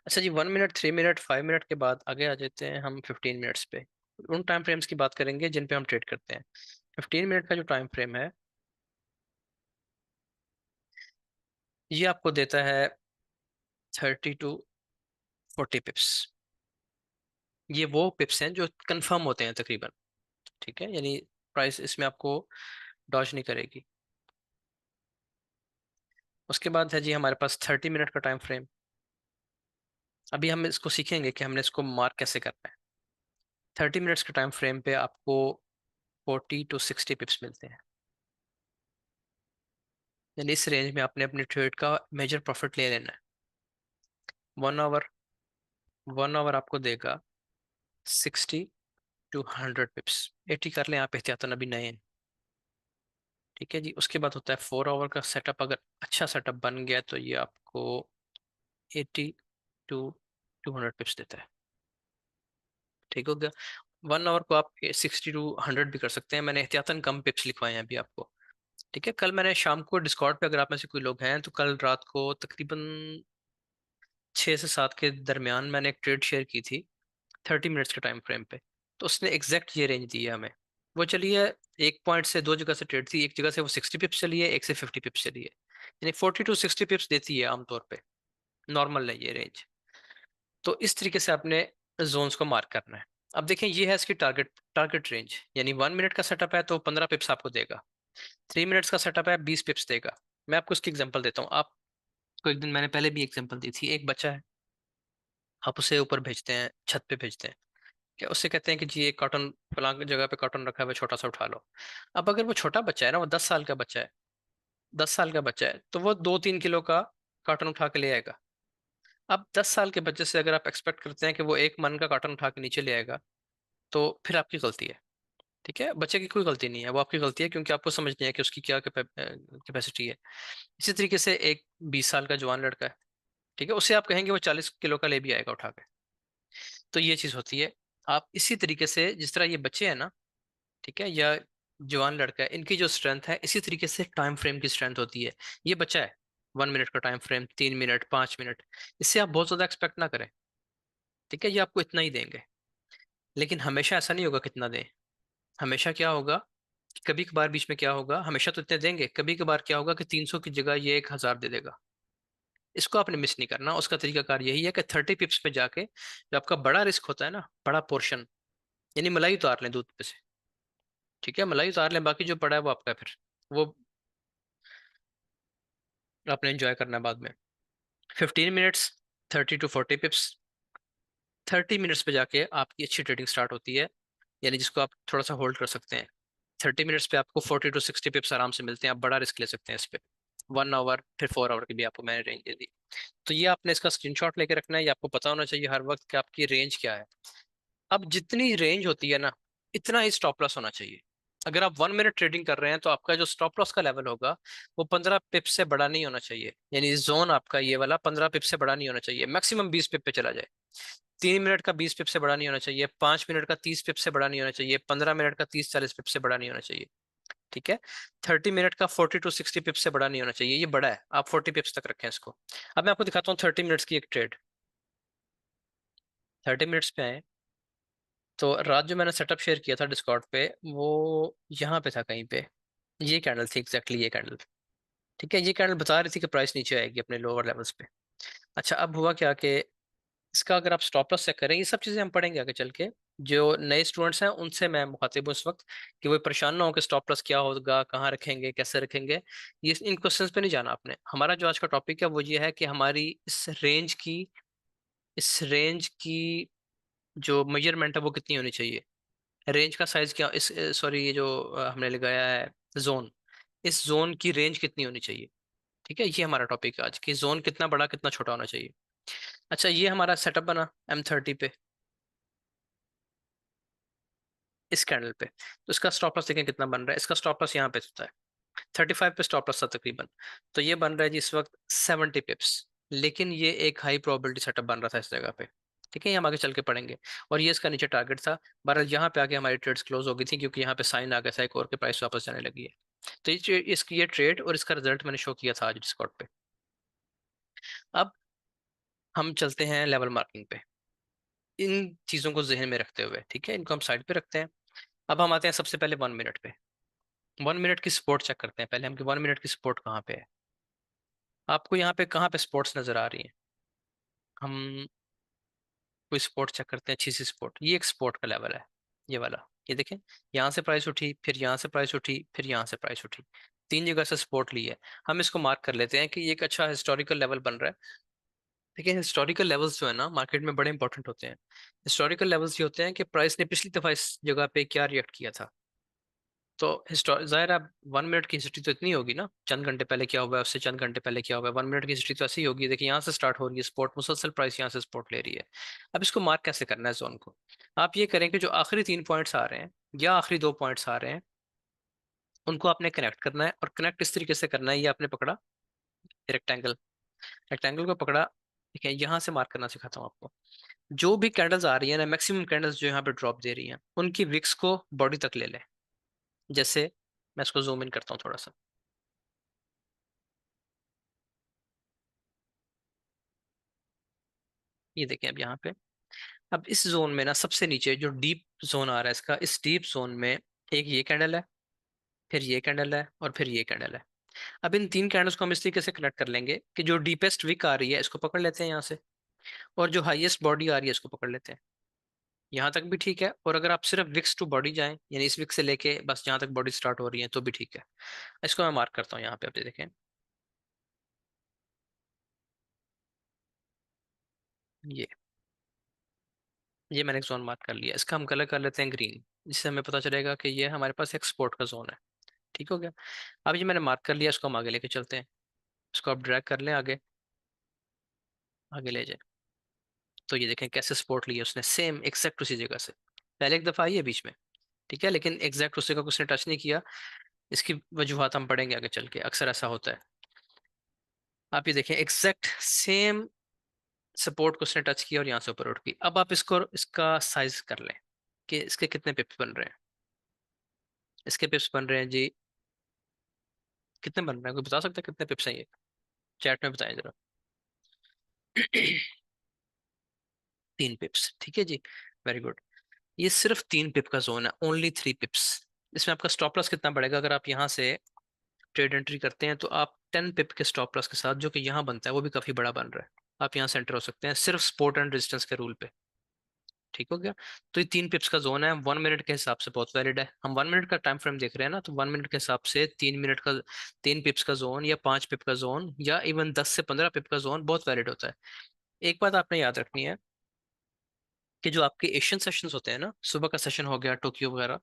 अच्छा जी, 1 मिनट, 3 मिनट, 5 मिनट के बाद आगे आ जाते हैं हम 15 मिनट्स पे। उन टाइम फ्रेम्स की बात करेंगे जिन पे हम ट्रेड करते हैं। 15 मिनट का जो टाइम फ्रेम है, ये आपको देता है 30 to 40 पिप्स। ये वो पिप्स हैं जो कंफर्म होते हैं तकरीबन। ठीक है, यानी प्राइस इसमें आपको डॉज नहीं करेगी। उसके बाद है जी हमारे पास 30 मिनट का टाइम फ्रेम। अभी हम इसको सीखेंगे कि हमने इसको मार्क कैसे करना है। 30 मिनट्स के टाइम फ्रेम पे आपको 40 to 60 पिप्स मिलते हैं। यानी इस रेंज में आपने अपने ट्रेड का मेजर प्रॉफिट ले लेना है। 1 आवर, 1 आवर आपको देगा 60 to 100 पिप्स। 80 कर लें आप एहतियातन, अभी नए हैं। ठीक है जी। उसके बाद होता है 4 आवर का सेटअप। अगर अच्छा सेटअप बन गया तो ये आपको 80 to 200 पिप्स देता है। ठीक हो गया। 1 आवर को आप 60 to 100 भी कर सकते हैं, मैंने एहतियातन कम पिप्स लिखवाए हैं अभी आपको। ठीक है, कल मैंने शाम को डिस्कॉर्ड पे, अगर आप में से कोई लोग हैं, तो कल रात को तकरीबन 6 से 7 के दरमियान मैंने एक ट्रेड शेयर की थी 30 मिनट्स के टाइम फ्रेम पे। तो उसने एग्जैक्ट ये रेंज दी है हमें। वो चली है, एक पॉइंट से दो जगह से ट्रेड थी, एक जगह से वो 60 पिप्स चली है, एक से 50 पिप्स चली है। यानी 40 to 60 पिप्स देती है आमतौर पे, नॉर्मल है ये रेंज। तो इस तरीके से आपने जोन्स को मार्क करना है। अब देखें, ये है इसकी टारगेट टारगेट रेंज। यानी 1 मिनट का सेटअप है तो 15 पिप्स आपको देगा। 3 मिनट्स का सेटअप है, 20 पिप्स देगा। मैं आपको इसकी एग्जांपल देता हूँ। आपको एक दिन मैंने पहले भी एग्जांपल दी थी। एक बच्चा है, आप उसे ऊपर भेजते हैं, छत पे भेजते हैं। क्या उससे कहते हैं कि जी एक कार्टन फलां जगह पे कार्टन रखा है, वो छोटा सा उठा लो। अब अगर वो छोटा बच्चा है ना, वो 10 साल का बच्चा है, 10 साल का बच्चा है, तो वो 2-3 किलो का कार्टन उठा के ले आएगा। अब 10 साल के बच्चे से अगर आप एक्सपेक्ट करते हैं कि वो 1 मन का कार्टन उठा के नीचे ले आएगा, तो फिर आपकी गलती है। ठीक है, बच्चे की कोई गलती नहीं है, वो आपकी गलती है, क्योंकि आपको समझ नहीं है कि उसकी क्या कैपेसिटी है। इसी तरीके से एक 20 साल का जवान लड़का है, ठीक है, उससे आप कहेंगे वो 40 किलो का ले भी आएगा उठा के। तो ये चीज होती है। आप इसी तरीके से, जिस तरह ये बच्चे हैं ना, ठीक है, या जवान लड़का है, इनकी जो स्ट्रेंथ है, इसी तरीके से टाइम फ्रेम की स्ट्रेंथ होती है। ये बच्चा है, 1 मिनट का टाइम फ्रेम, 3 मिनट, 5 मिनट, इससे आप बहुत ज्यादा एक्सपेक्ट ना करें। ठीक है, ये आपको इतना ही देंगे। लेकिन हमेशा ऐसा नहीं होगा कितना दें। हमेशा क्या होगा, कभी कभार बीच में क्या होगा, हमेशा तो इतने देंगे, कभी कभार क्या होगा कि 300 की जगह ये 1000 दे देगा। इसको आपने मिस नहीं करना। उसका तरीकाकार यही है कि 30 पिप्स में जाके, जो आपका बड़ा रिस्क होता है ना, बड़ा पोर्शन, यानी मलाई उतार लें दूध पे से। ठीक है, मलाई उतार लें, बाकी जो पड़ा है वो आपका है फिर। वो आपने एंजॉय करना है बाद में। 15 मिनट्स, 30 to 40 पिप्स। 30 मिनट्स पे जाके आपकी अच्छी ट्रेडिंग स्टार्ट होती है, यानी जिसको आप थोड़ा सा होल्ड कर सकते हैं। 30 मिनट्स पे आपको 40 to 60 पिप्स आराम से मिलते हैं, आप बड़ा रिस्क ले सकते हैं इस पे। 1 आवर, फिर 4 आवर की भी आपको मैंने रेंज दे दी। तो ये आपने इसका स्क्रीनशॉट लेके रखना है, ये आपको पता होना चाहिए हर वक्त कि आपकी रेंज क्या है। अब जितनी रेंज होती है ना, इतना ही स्टॉप लॉस होना चाहिए। अगर आप 1 मिनट ट्रेडिंग कर रहे हैं, तो आपका जो स्टॉप लॉस का लेवल होगा, वो 15 पिप से बड़ा नहीं होना चाहिए। यानी जोन आपका ये वाला 15 पिप से बड़ा नहीं होना चाहिए, मैक्सिमम 20 पिप पे चला जाए। 3 मिनट का 20 पिप से बड़ा नहीं होना चाहिए, 5 मिनट का 30 पिप से बड़ा नहीं होना चाहिए, 15 मिनट का 30-40 पिप से बड़ा नहीं होना चाहिए। ठीक है, 30 मिनट का 40 to 60 पिप से बड़ा नहीं होना चाहिए, ये बड़ा है, आप 40 पिप्स तक रखें इसको। अब मैं आपको दिखाता हूँ 30 मिनट्स की एक ट्रेड। 30 मिनट्स पे आए, तो रात जो मैंने सेटअप शेयर किया था डिस्कॉर्ड पे, वो यहाँ पे था कहीं पे। ये कैंडल थी, एग्जैक्टली ये कैंडल। ठीक है, ये कैंडल बता रही थी कि प्राइस नीचे आएगी अपने लोअर लेवल्स पे। अच्छा, अब हुआ क्या कि इसका अगर आप स्टॉप लॉस चेक करें, ये सब चीजें हम पढ़ेंगे आगे चल के। जो नए स्टूडेंट्स हैं उनसे मैं मुखातिब हूँ इस वक्त, कि वो परेशान ना हो कि स्टॉप लॉस क्या होगा, कहाँ रखेंगे, कैसे रखेंगे। ये इन क्वेश्चंस पे नहीं जाना आपने। हमारा जो आज का टॉपिक है वो ये है कि हमारी इस रेंज की जो मेजरमेंट है वो कितनी होनी चाहिए। रेंज का साइज क्या, इस सॉरी, ये जो हमने लगाया है जोन, इस जोन की रेंज कितनी होनी चाहिए। ठीक है, ये हमारा टॉपिक है आज, कि जोन कितना बड़ा कितना छोटा होना चाहिए। अच्छा, ये हमारा सेटअप बना M30 पे, इस कैंडल पे। तो इसका स्टॉप लॉस देखें कितना बन रहा है। इसका स्टॉप लॉस यहाँ पे होता है 35 पे स्टॉप लॉस था तकरीबन। तो ये बन रहा है जी इस वक्त 70 पिप्स। लेकिन ये एक हाई प्रोबेबिलिटी सेटअप बन रहा था इस जगह पे। ठीक है, ये हम आगे चल के पढ़ेंगे। और ये इसका नीचे टारगेट था। बहरहाल यहाँ पे आके हमारी ट्रेड्स क्लोज हो गई थी, क्योंकि यहाँ पे साइन आ गया था एक और के प्राइस वापस जाने लगी है। तो इसकी ये ट्रेड और इसका रिजल्ट मैंने शो किया था आज डिस्कॉर्ड पे। अब हम चलते हैं लेवल मार्किंग पे, इन चीजों को जहन में रखते हुए। ठीक है, इनको हम साइड पे रखते हैं। अब हम आते हैं सबसे पहले 1 मिनट पे। 1 मिनट की सपोर्ट चेक करते हैं पहले हम, कि 1 मिनट की सपोर्ट कहाँ पे है। आपको यहाँ पे कहाँ पे स्पोर्ट्स नजर आ रही है। हम कोई स्पोर्ट चेक करते हैं, अच्छी सी स्पोर्ट। ये एक स्पोर्ट का लेवल है, ये वाला। ये देखें, यहाँ से प्राइस उठी, फिर यहाँ से प्राइस उठी, फिर यहाँ से प्राइस उठी, तीन जगह से सपोर्ट ली है। हम इसको मार्क कर लेते हैं कि ये एक अच्छा हिस्टोरिकल लेवल बन रहा है। देखिए, हिस्टोरिकल लेवल्स जो है ना मार्केट में बड़े इंपॉर्टेंट होते हैं। हिस्टोरिकल लेवल्स ये होते हैं कि प्राइस ने पिछली दफा इस जगह पे क्या रिएक्ट किया था। तो जाहिर है, 1 मिनट की हिस्ट्री तो इतनी होगी ना, चंद घंटे पहले क्या हुआ है, उससे चंद घंटे पहले क्या हुआ है। 1 मिनट की हिस्ट्री तो ऐसी ही होगी। देखिए, यहाँ से स्टार्ट हो रही है स्पोर्ट, मुसलसल प्राइस यहाँ से स्पोर्ट ले रही है। अब इसको मार्क कैसे करना है जोन को। आप ये करें कि जो आखिरी 3 पॉइंट्स आ रहे हैं या आखिरी 2 पॉइंट्स आ रहे हैं, उनको आपने कनेक्ट करना है। और कनेक्ट इस तरीके से करना है, ये आपने पकड़ा रेक्टेंगल, रेक्टेंगल को पकड़ा। ठीक है, यहाँ से मार्क करना सिखाता हूँ आपको। जो भी कैंडल्स आ रही है ना, मैक्सिमम कैंडल्स जो यहाँ पे ड्रॉप दे रही हैं, उनकी विक्स को बॉडी तक ले लें। जैसे मैं इसको जूम इन करता हूँ थोड़ा सा। ये देखें अब यहाँ पे, अब इस जोन में ना सबसे नीचे जो डीप जोन आ रहा है इसका, इस डीप जोन में एक ये कैंडल है, फिर ये कैंडल है, और फिर ये कैंडल है। अब इन तीन कैंडल्स को हम इस तरीके से कनेक्ट कर लेंगे कि जो डीपेस्ट विक आ रही है इसको पकड़ लेते हैं यहाँ से, और जो हाईएस्ट बॉडी आ रही है इसको पकड़ लेते हैं। यहाँ तक भी ठीक है। और अगर आप सिर्फ विक्स टू बॉडी जाएं, यानी इस विक से लेके बस जहाँ तक बॉडी स्टार्ट हो रही है, तो भी ठीक है। इसको मैं मार्क करता हूँ यहाँ पे, आप ये देखें। ये ये मैंने एक जोन मार्क कर लिया, इसका हम कलर कर लेते हैं ग्रीन, जिससे हमें पता चलेगा कि ये हमारे पास एक्सपोर्ट का जोन है। ठीक हो गया। अब ये मैंने मार्क कर लिया, इसको हम आगे लेके चलते हैं। इसको आप ड्रैग कर लें आगे, आगे ले जाए। तो ये देखें कैसे सपोर्ट लिया उसने, सेम एग्जैक्ट उसी जगह से। पहले एक दफा आई है बीच में, ठीक है, लेकिन एग्जैक्ट उसी का उसने टच नहीं किया। इसकी वजूहत हम पढ़ेंगे आगे चल के, अक्सर ऐसा होता है। आप ये देखें एग्जैक्ट सेम सपोर्ट को उसने टच किया और यहाँ से ऊपर उठ गई। अब आप इसको, इसका साइज कर लें कि इसके कितने पिप्स बन रहे हैं। इसके पिप्स बन रहे हैं जी, कितने बन रहे हैं, कोई बता सकता है कितने पिप्स हैं ये। चैट में बताएं जरा। 3 पिप्स, ठीक है जी, वेरी गुड। ये सिर्फ 3 पिप का जोन है, ओनली 3 पिप्स। इसमें आपका स्टॉप लॉस कितना पड़ेगा, अगर आप यहाँ से ट्रेड एंट्री करते हैं तो आप 10 पिप के स्टॉप लॉस के साथ, जो कि यहाँ बनता है वो भी काफी बड़ा बन रहा है, आप यहाँ से एंटर हो सकते हैं सिर्फ सपोर्ट एंड रेजिस्टेंस के रूल पे। ठीक हो गया। तो ये 3 पिप्स का जोन है, 1 मिनट के हिसाब से बहुत वैलिड है। हम 1 मिनट का टाइम फ्रेम देख रहे हैं ना, तो 1 मिनट के हिसाब से 3 मिनट का, 3 पिप्स का जोन या 5 पिप का जोन या इवन 10 से 15 पिप का जोन बहुत वैलिड होता है। एक बात आपने याद रखनी है कि जो आपके एशियन सेशंस होते हैं ना, सुबह का सेशन हो गया टोक्यो वगैरह,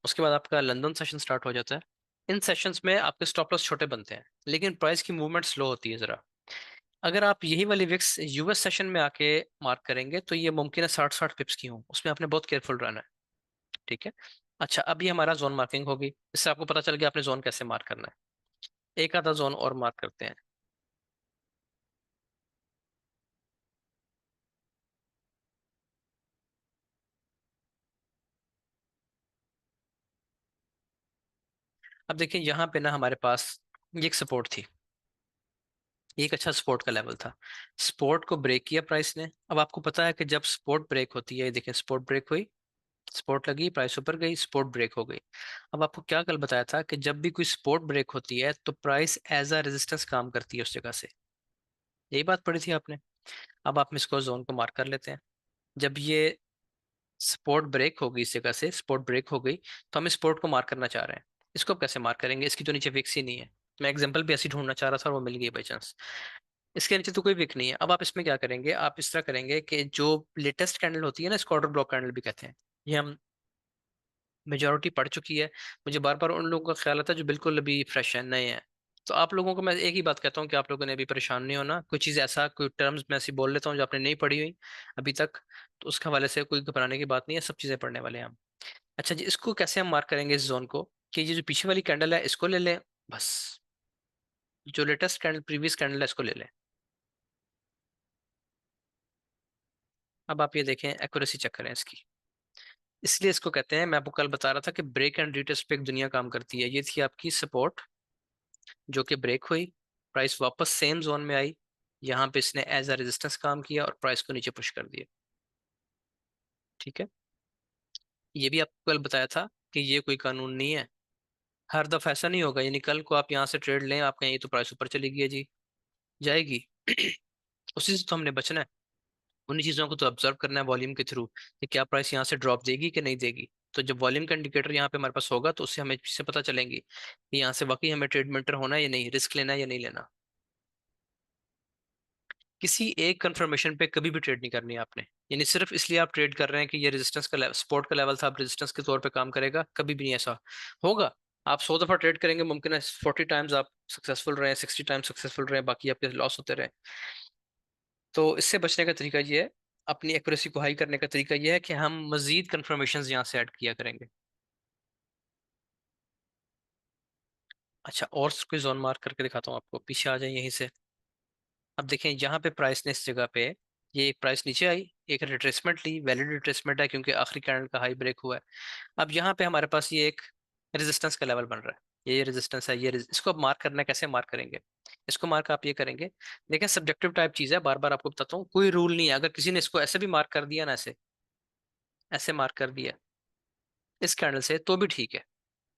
उसके बाद आपका लंदन सेशन स्टार्ट हो जाता है। इन सेशंस में आपके स्टॉप लॉस छोटे बनते हैं, लेकिन प्राइस की मूवमेंट स्लो होती है जरा। अगर आप यही वाली विक्स यूएस सेशन में आके मार्क करेंगे तो ये मुमकिन है 60-60 पिप्स की हो, उसमें आपने बहुत केयरफुल रहना है। ठीक है। अच्छा, अब ये हमारा जोन मार्किंग होगी, इससे आपको पता चल गया आपने जोन कैसे मार्क करना है। एक आधा जोन और मार्क करते हैं। अब देखिए यहाँ पे ना हमारे पास ये एक सपोर्ट थी, ये एक अच्छा सपोर्ट का लेवल था। सपोर्ट को ब्रेक किया प्राइस ने। अब आपको पता है कि जब सपोर्ट ब्रेक होती है, ये देखिए सपोर्ट ब्रेक हुई, सपोर्ट लगी, प्राइस ऊपर गई, सपोर्ट ब्रेक हो गई। अब आपको क्या कल बताया था कि जब भी कोई सपोर्ट ब्रेक होती है तो प्राइस एज अ रेजिस्टेंस काम करती है उस जगह से। यही बात पढ़ी थी आपने। अब आप इसको जोन को मार्क कर लेते हैं। जब ये सपोर्ट ब्रेक होगी इस जगह से, सपोर्ट ब्रेक हो गई, तो हम इस सपोर्ट को मार्क करना चाह रहे हैं। इसको अब कैसे मार्क करेंगे, इसकी तो नीचे विक्स ही नहीं है। मैं एग्जांपल भी ऐसे ही ढूंढना चाह रहा था और वो मिल गई बाई चांस। इसके नीचे तो कोई विक नहीं है। अब आप इसमें क्या करेंगे, आप इस तरह करेंगे कि जो लेटेस्ट कैंडल होती है ना, इसको ऑर्डर ब्लॉक कैंडल भी कहते हैं, ये हम मेजोरिटी पढ़ चुकी है। मुझे बार बार उन लोगों का ख्याल आता है जो बिल्कुल अभी फ्रेश है, नए हैं। तो आप लोगों को मैं एक ही बात कहता हूँ कि आप लोगों ने अभी परेशान नहीं होना। कोई चीज़ ऐसा, कोई टर्म्स मैं ऐसी बोल लेता हूँ जो आपने नहीं पढ़ी हुई अभी तक, तो उसके हवाले से कोई घबराने की बात नहीं है, सब चीज़ें पढ़ने वाले हैं हम। अच्छा जी, इसको कैसे हम मार्क करेंगे इस जोन को, कि ये जो पीछे वाली कैंडल है इसको ले लें बस, जो लेटेस्ट कैंडल प्रीवियस कैंडल है इसको ले लें। अब आप ये देखें, एक्यूरेसी चेक करें इसकी। इसलिए इसको कहते हैं, मैं आपको कल बता रहा था कि ब्रेक एंड रीटेस्ट पे एक दुनिया काम करती है। ये थी आपकी सपोर्ट जो कि ब्रेक हुई, प्राइस वापस सेम जोन में आई, यहाँ पे इसने एज अ रेजिस्टेंस काम किया और प्राइस को नीचे पुश कर दिया। ठीक है, ये भी आपको कल बताया था कि ये कोई कानून नहीं है, हर दफा ऐसा नहीं होगा। यानी कल को आप यहाँ से ट्रेड लें, आप कहें ये तो प्राइस ऊपर चली गई है जी, जाएगी। उसी से तो हमने बचना है, उन्हीं चीजों को तो ऑब्जर्व करना है वॉल्यूम के थ्रू, कि क्या प्राइस यहाँ से ड्रॉप देगी कि नहीं देगी। तो जब वॉल्यूम का इंडिकेटर यहाँ पे हमारे पास होगा तो उससे हमें से पता चलेंगी कि यहाँ से वाकई हमें ट्रेड मेंटर होना है या नहीं, रिस्क लेना है या नहीं लेना। किसी एक कंफर्मेशन पे कभी भी ट्रेड नहीं करनी है आपने। यानी सिर्फ इसलिए आप ट्रेड कर रहे हैं कि ये रेजिस्टेंस का सपोर्ट का लेवल था, अब रेजिस्टेंस के तौर पे काम करेगा, कभी भी नहीं ऐसा होगा। आप 100 दफा ट्रेड करेंगे, मुमकिन है 40 टाइम्स आप सक्सेसफुल रहे, 60 टाइम्स सक्सेसफुल रहे, बाकी आपके लॉस होते रहे। तो इससे बचने का तरीका ये है, अपनी एक्यूरेसी को हाई करने का तरीका ये है कि हम मजीद कंफर्मेशन यहाँ से ऐड किया करेंगे। अच्छा, और कोई जोन मार्क करके दिखाता हूँ आपको, पीछे आ जाए यहीं से। अब देखें यहाँ पे प्राइस ने इस जगह पे, ये एक प्राइस नीचे आई, एक रिट्रेसमेंट ली, वैलिड रिट्रेसमेंट है क्योंकि आखिरी कैंडल का हाई ब्रेक हुआ है। अब यहाँ पे हमारे पास ये एक रेजिस्टेंस का लेवल बन रहा है, ये रेजिस्टेंस है, इसको अब मार्क करना है। कैसे मार्क करेंगे इसको, मार्क आप ये करेंगे, देखें सब्जेक्टिव टाइप चीज है, बार बार आपको बताता हूँ, कोई रूल नहीं है। अगर किसी ने इसको ऐसे भी मार्क कर दिया ना, ऐसे ऐसे मार्क कर दिया इस कैंडल से, तो भी ठीक है,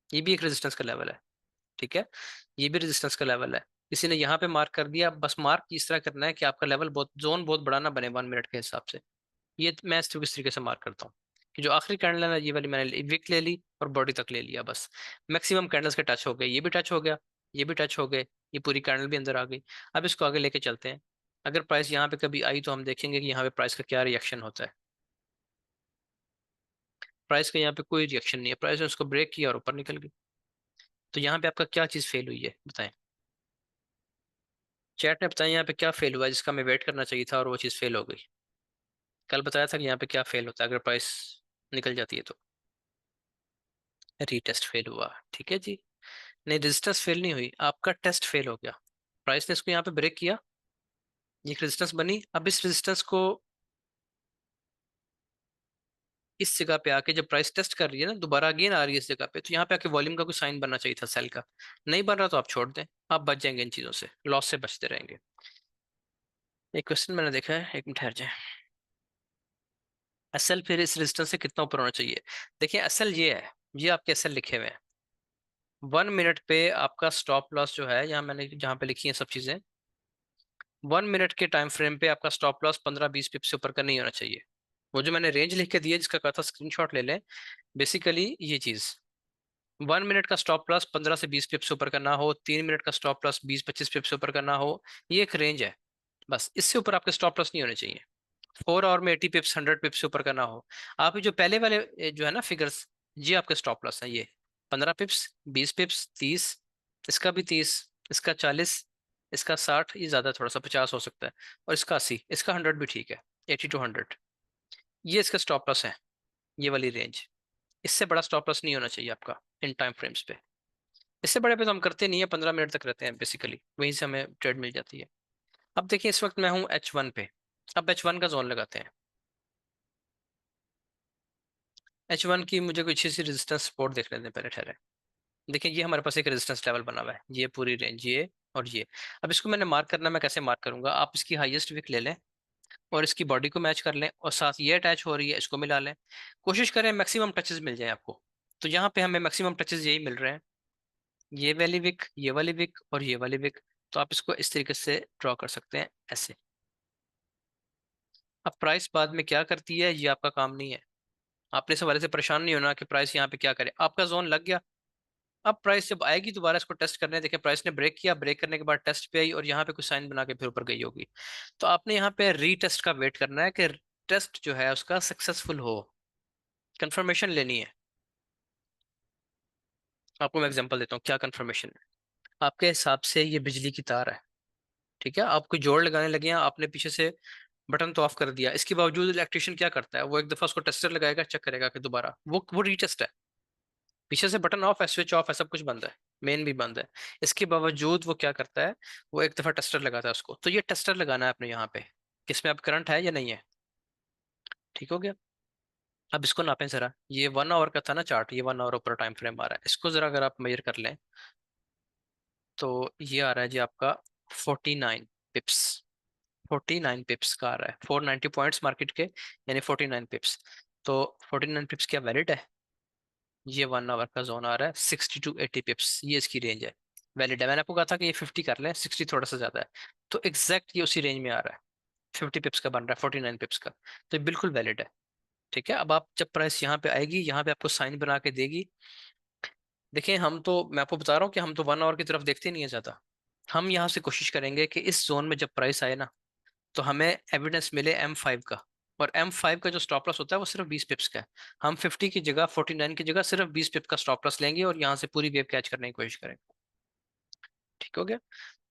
ये भी एक रेजिस्टेंस का लेवल है। ठीक है, ये भी रेजिस्टेंस का लेवल है। किसी ने यहाँ पे मार्क कर दिया, बस मार्क इस तरह करना है कि आपका लेवल बहुत, जोन बहुत बड़ा ना बने 1 मिनट के हिसाब से। ये मैं इस तरीके से मार्क करता हूँ कि जो आखिरी कैंडल है ना, ये वाली मैंने विक ले ली और बॉडी तक ले लिया बस। मैक्सिमम कैंडल्स के टच हो गए, ये भी टच हो गया, ये भी टच हो गए, ये पूरी कैंडल भी अंदर आ गई। अब इसको आगे लेके चलते हैं। अगर प्राइस यहाँ पे कभी आई तो हम देखेंगे कि यहाँ पे प्राइस का क्या रिएक्शन होता है। प्राइस का यहाँ पे कोई रिएक्शन नहीं है, प्राइस ने उसको ब्रेक किया और ऊपर निकल गई। तो यहाँ पे आपका क्या चीज़ फेल हुई है बताएं, चैट ने बताया यहाँ पे क्या फेल हुआ है जिसका हमें वेट करना चाहिए था और वो चीज़ फेल हो गई। कल बताया था कि यहाँ पे क्या फेल होता है अगर प्राइस निकल जाती है तो, रीटेस्ट फेल हुआ। ठीक है जी, नहीं रेजिस्टेंस फेल नहीं हुई, आपका टेस्ट फेल हो गया। प्राइस ने इसको यहाँ पे ब्रेक किया, ये एक रेजिस्टेंस बनी, अब इस रेजिस्टेंस को इस जगह पे आके जब प्राइस टेस्ट कर रही है ना, दोबारा अगेन आ रही है इस जगह पे, तो यहाँ पे आके वॉल्यूम का कोई साइन बनना चाहिए था सेल का, नहीं बन रहा तो आप छोड़ दें, आप बच जाएंगे इन चीजों से, लॉस से बचते रहेंगे। एक क्वेश्चन मैंने देखा है, एक मिनट ठहर जाए। एसएल फिर इस रेजिस्टेंस से कितना ऊपर होना चाहिए। देखिए एसएल ये है, ये आपके एसएल लिखे हुए हैं। 1 मिनट पे आपका स्टॉप लॉस जो है, यहाँ मैंने जहाँ पे लिखी है सब चीजें, 1 मिनट के टाइम फ्रेम पे आपका स्टॉप लॉस 15-20 पिप से ऊपर का नहीं होना चाहिए। वो जो मैंने रेंज लिख के दिया जिसका कहा था स्क्रीनशॉट ले लें, बेसिकली ये चीज, 1 मिनट का स्टॉप लॉस 15 से 20 पिप से ऊपर का ना हो, 3 मिनट का स्टॉप लॉस 20-25 पिप से ऊपर का ना हो, ये एक रेंज है। बस इससे ऊपर आपके स्टॉप लॉस नहीं होने चाहिए। 4 आवर में 80 पिप्स 100 पिप्स से ऊपर का ना हो। आप ये जो पहले वाले जो है ना फिगर्स, ये आपके स्टॉप लॉस है, ये 15 पिप्स, 20 पिप्स, 30, इसका भी 30, इसका 40, इसका 60, ये ज्यादा थोड़ा सा 50 हो सकता है, और इसका 80, इसका 100 भी ठीक है, 80 to 100, ये इसका स्टॉप लॉस है, ये वाली रेंज। इससे बड़ा स्टॉप लॉस नहीं होना चाहिए आपका इन टाइम फ्रेम्स पे। इससे बड़े पे तो हम करते नहीं है, 15 मिनट तक रहते हैं बेसिकली, वहीं से हमें ट्रेड मिल जाती है। अब देखिए इस वक्त मैं हूँ H1 पे, अब H1 का जोन लगाते हैं। H1 की मुझे कोई अच्छी सी रेजिस्टेंस सपोर्ट देख लेते हैं पहले, ठहरे। देखिए ये हमारे पास एक रेजिस्टेंस लेवल बना हुआ है, ये पूरी रेंज, ये और ये। अब इसको मैंने मार्क करना, मैं कैसे मार्क करूंगा, आप इसकी हाईएस्ट विक ले लें और इसकी बॉडी को मैच कर लें और साथ ये अटैच हो रही है इसको मिला लें, कोशिश करें मैक्सिमम टचेस मिल जाए आपको। तो यहाँ पे हमें मैक्सिमम टचेस यही मिल रहे हैं, ये वाली विक, ये वाली विक और ये वाली विक। तो आप इसको इस तरीके से ड्रॉ कर सकते हैं ऐसे। अब प्राइस बाद में क्या करती है ये आपका काम नहीं है, आपने इस हवाले से परेशान नहीं होना कि प्राइस यहाँ पे क्या करे, आपका जोन लग गया। अब प्राइस जब आएगी दोबारा इसको टेस्ट करने, देखें प्राइस ने ब्रेक किया, ब्रेक करने के बाद टेस्ट पे आई और यहाँ पे कुछ साइन बना के फिर ऊपर गई होगी, तो आपने यहाँ पे रीटेस्ट का वेट करना है कि टेस्ट जो है उसका सक्सेसफुल हो, कंफर्मेशन लेनी है। आपको मैं एग्जांपल देता हूँ क्या कंफर्मेशन है। आपके हिसाब से ये बिजली की तार है, ठीक है, आप कोई जोड़ लगाने लगे हैं, आपने पीछे से बटन तो ऑफ कर दिया, इसके बावजूद इलेक्ट्रिशियन क्या करता है, वो एक दफा उसको टेस्टर लगाएगा, चेक करेगा कि दोबारा वो रीटेस्ट है। पीछे से बटन ऑफ है, स्विच ऑफ है, सब कुछ बंद है, मेन भी बंद है, इसके बावजूद वो क्या करता है, वो एक दफा टेस्टर लगाता है उसको। तो ये टेस्टर लगाना है अपने यहाँ पे, किसमें अब करंट है या नहीं है। ठीक हो गया। अब इसको नापें जरा, ये 1 आवर का था ना चार्ट, ये 1 आवर ऊपर टाइम फ्रेम आ रहा है, इसको जरा अगर आप मेजर कर लें तो ये आ रहा है जी आपका 49 पिप्स। 49 पिप्स का आ रहा है, 490 पॉइंट्स मार्केट के, यानी 49 पिप्स। तो 49 पिप्स क्या वैलिड है? ये 1 आवर का जोन आ रहा है 60 to 80 पिप्स, ये इसकी रेंज है, वैलिड है। मैंने आपको कहा था कि ये 50 कर लें, 60 थोड़ा सा ज्यादा है, तो एग्जैक्ट ये उसी रेंज में आ रहा है, 50 पिप्स का बन रहा है, 49 पिप्स का, तो ये बिल्कुल वैलिड है। ठीक है, अब आप जब प्राइस यहाँ पे आएगी, यहाँ पे आपको साइन बना के देगी। देखिए हम तो, मैं आपको बता रहा हूँ कि हम तो 1 आवर की तरफ देखते नहीं है ज्यादा, हम यहाँ से कोशिश करेंगे कि इस जोन में जब प्राइस आए ना, तो हमें एविडेंस मिले M5 का, और M5 का जो स्टॉप लॉस होता है वो सिर्फ 20 पिप्स का है। हम 50 की जगह, 49 की जगह सिर्फ 20 पिप का स्टॉप लॉस लेंगे और यहाँ से पूरी वेव कैच करने की कोशिश करेंगे। ठीक हो गया।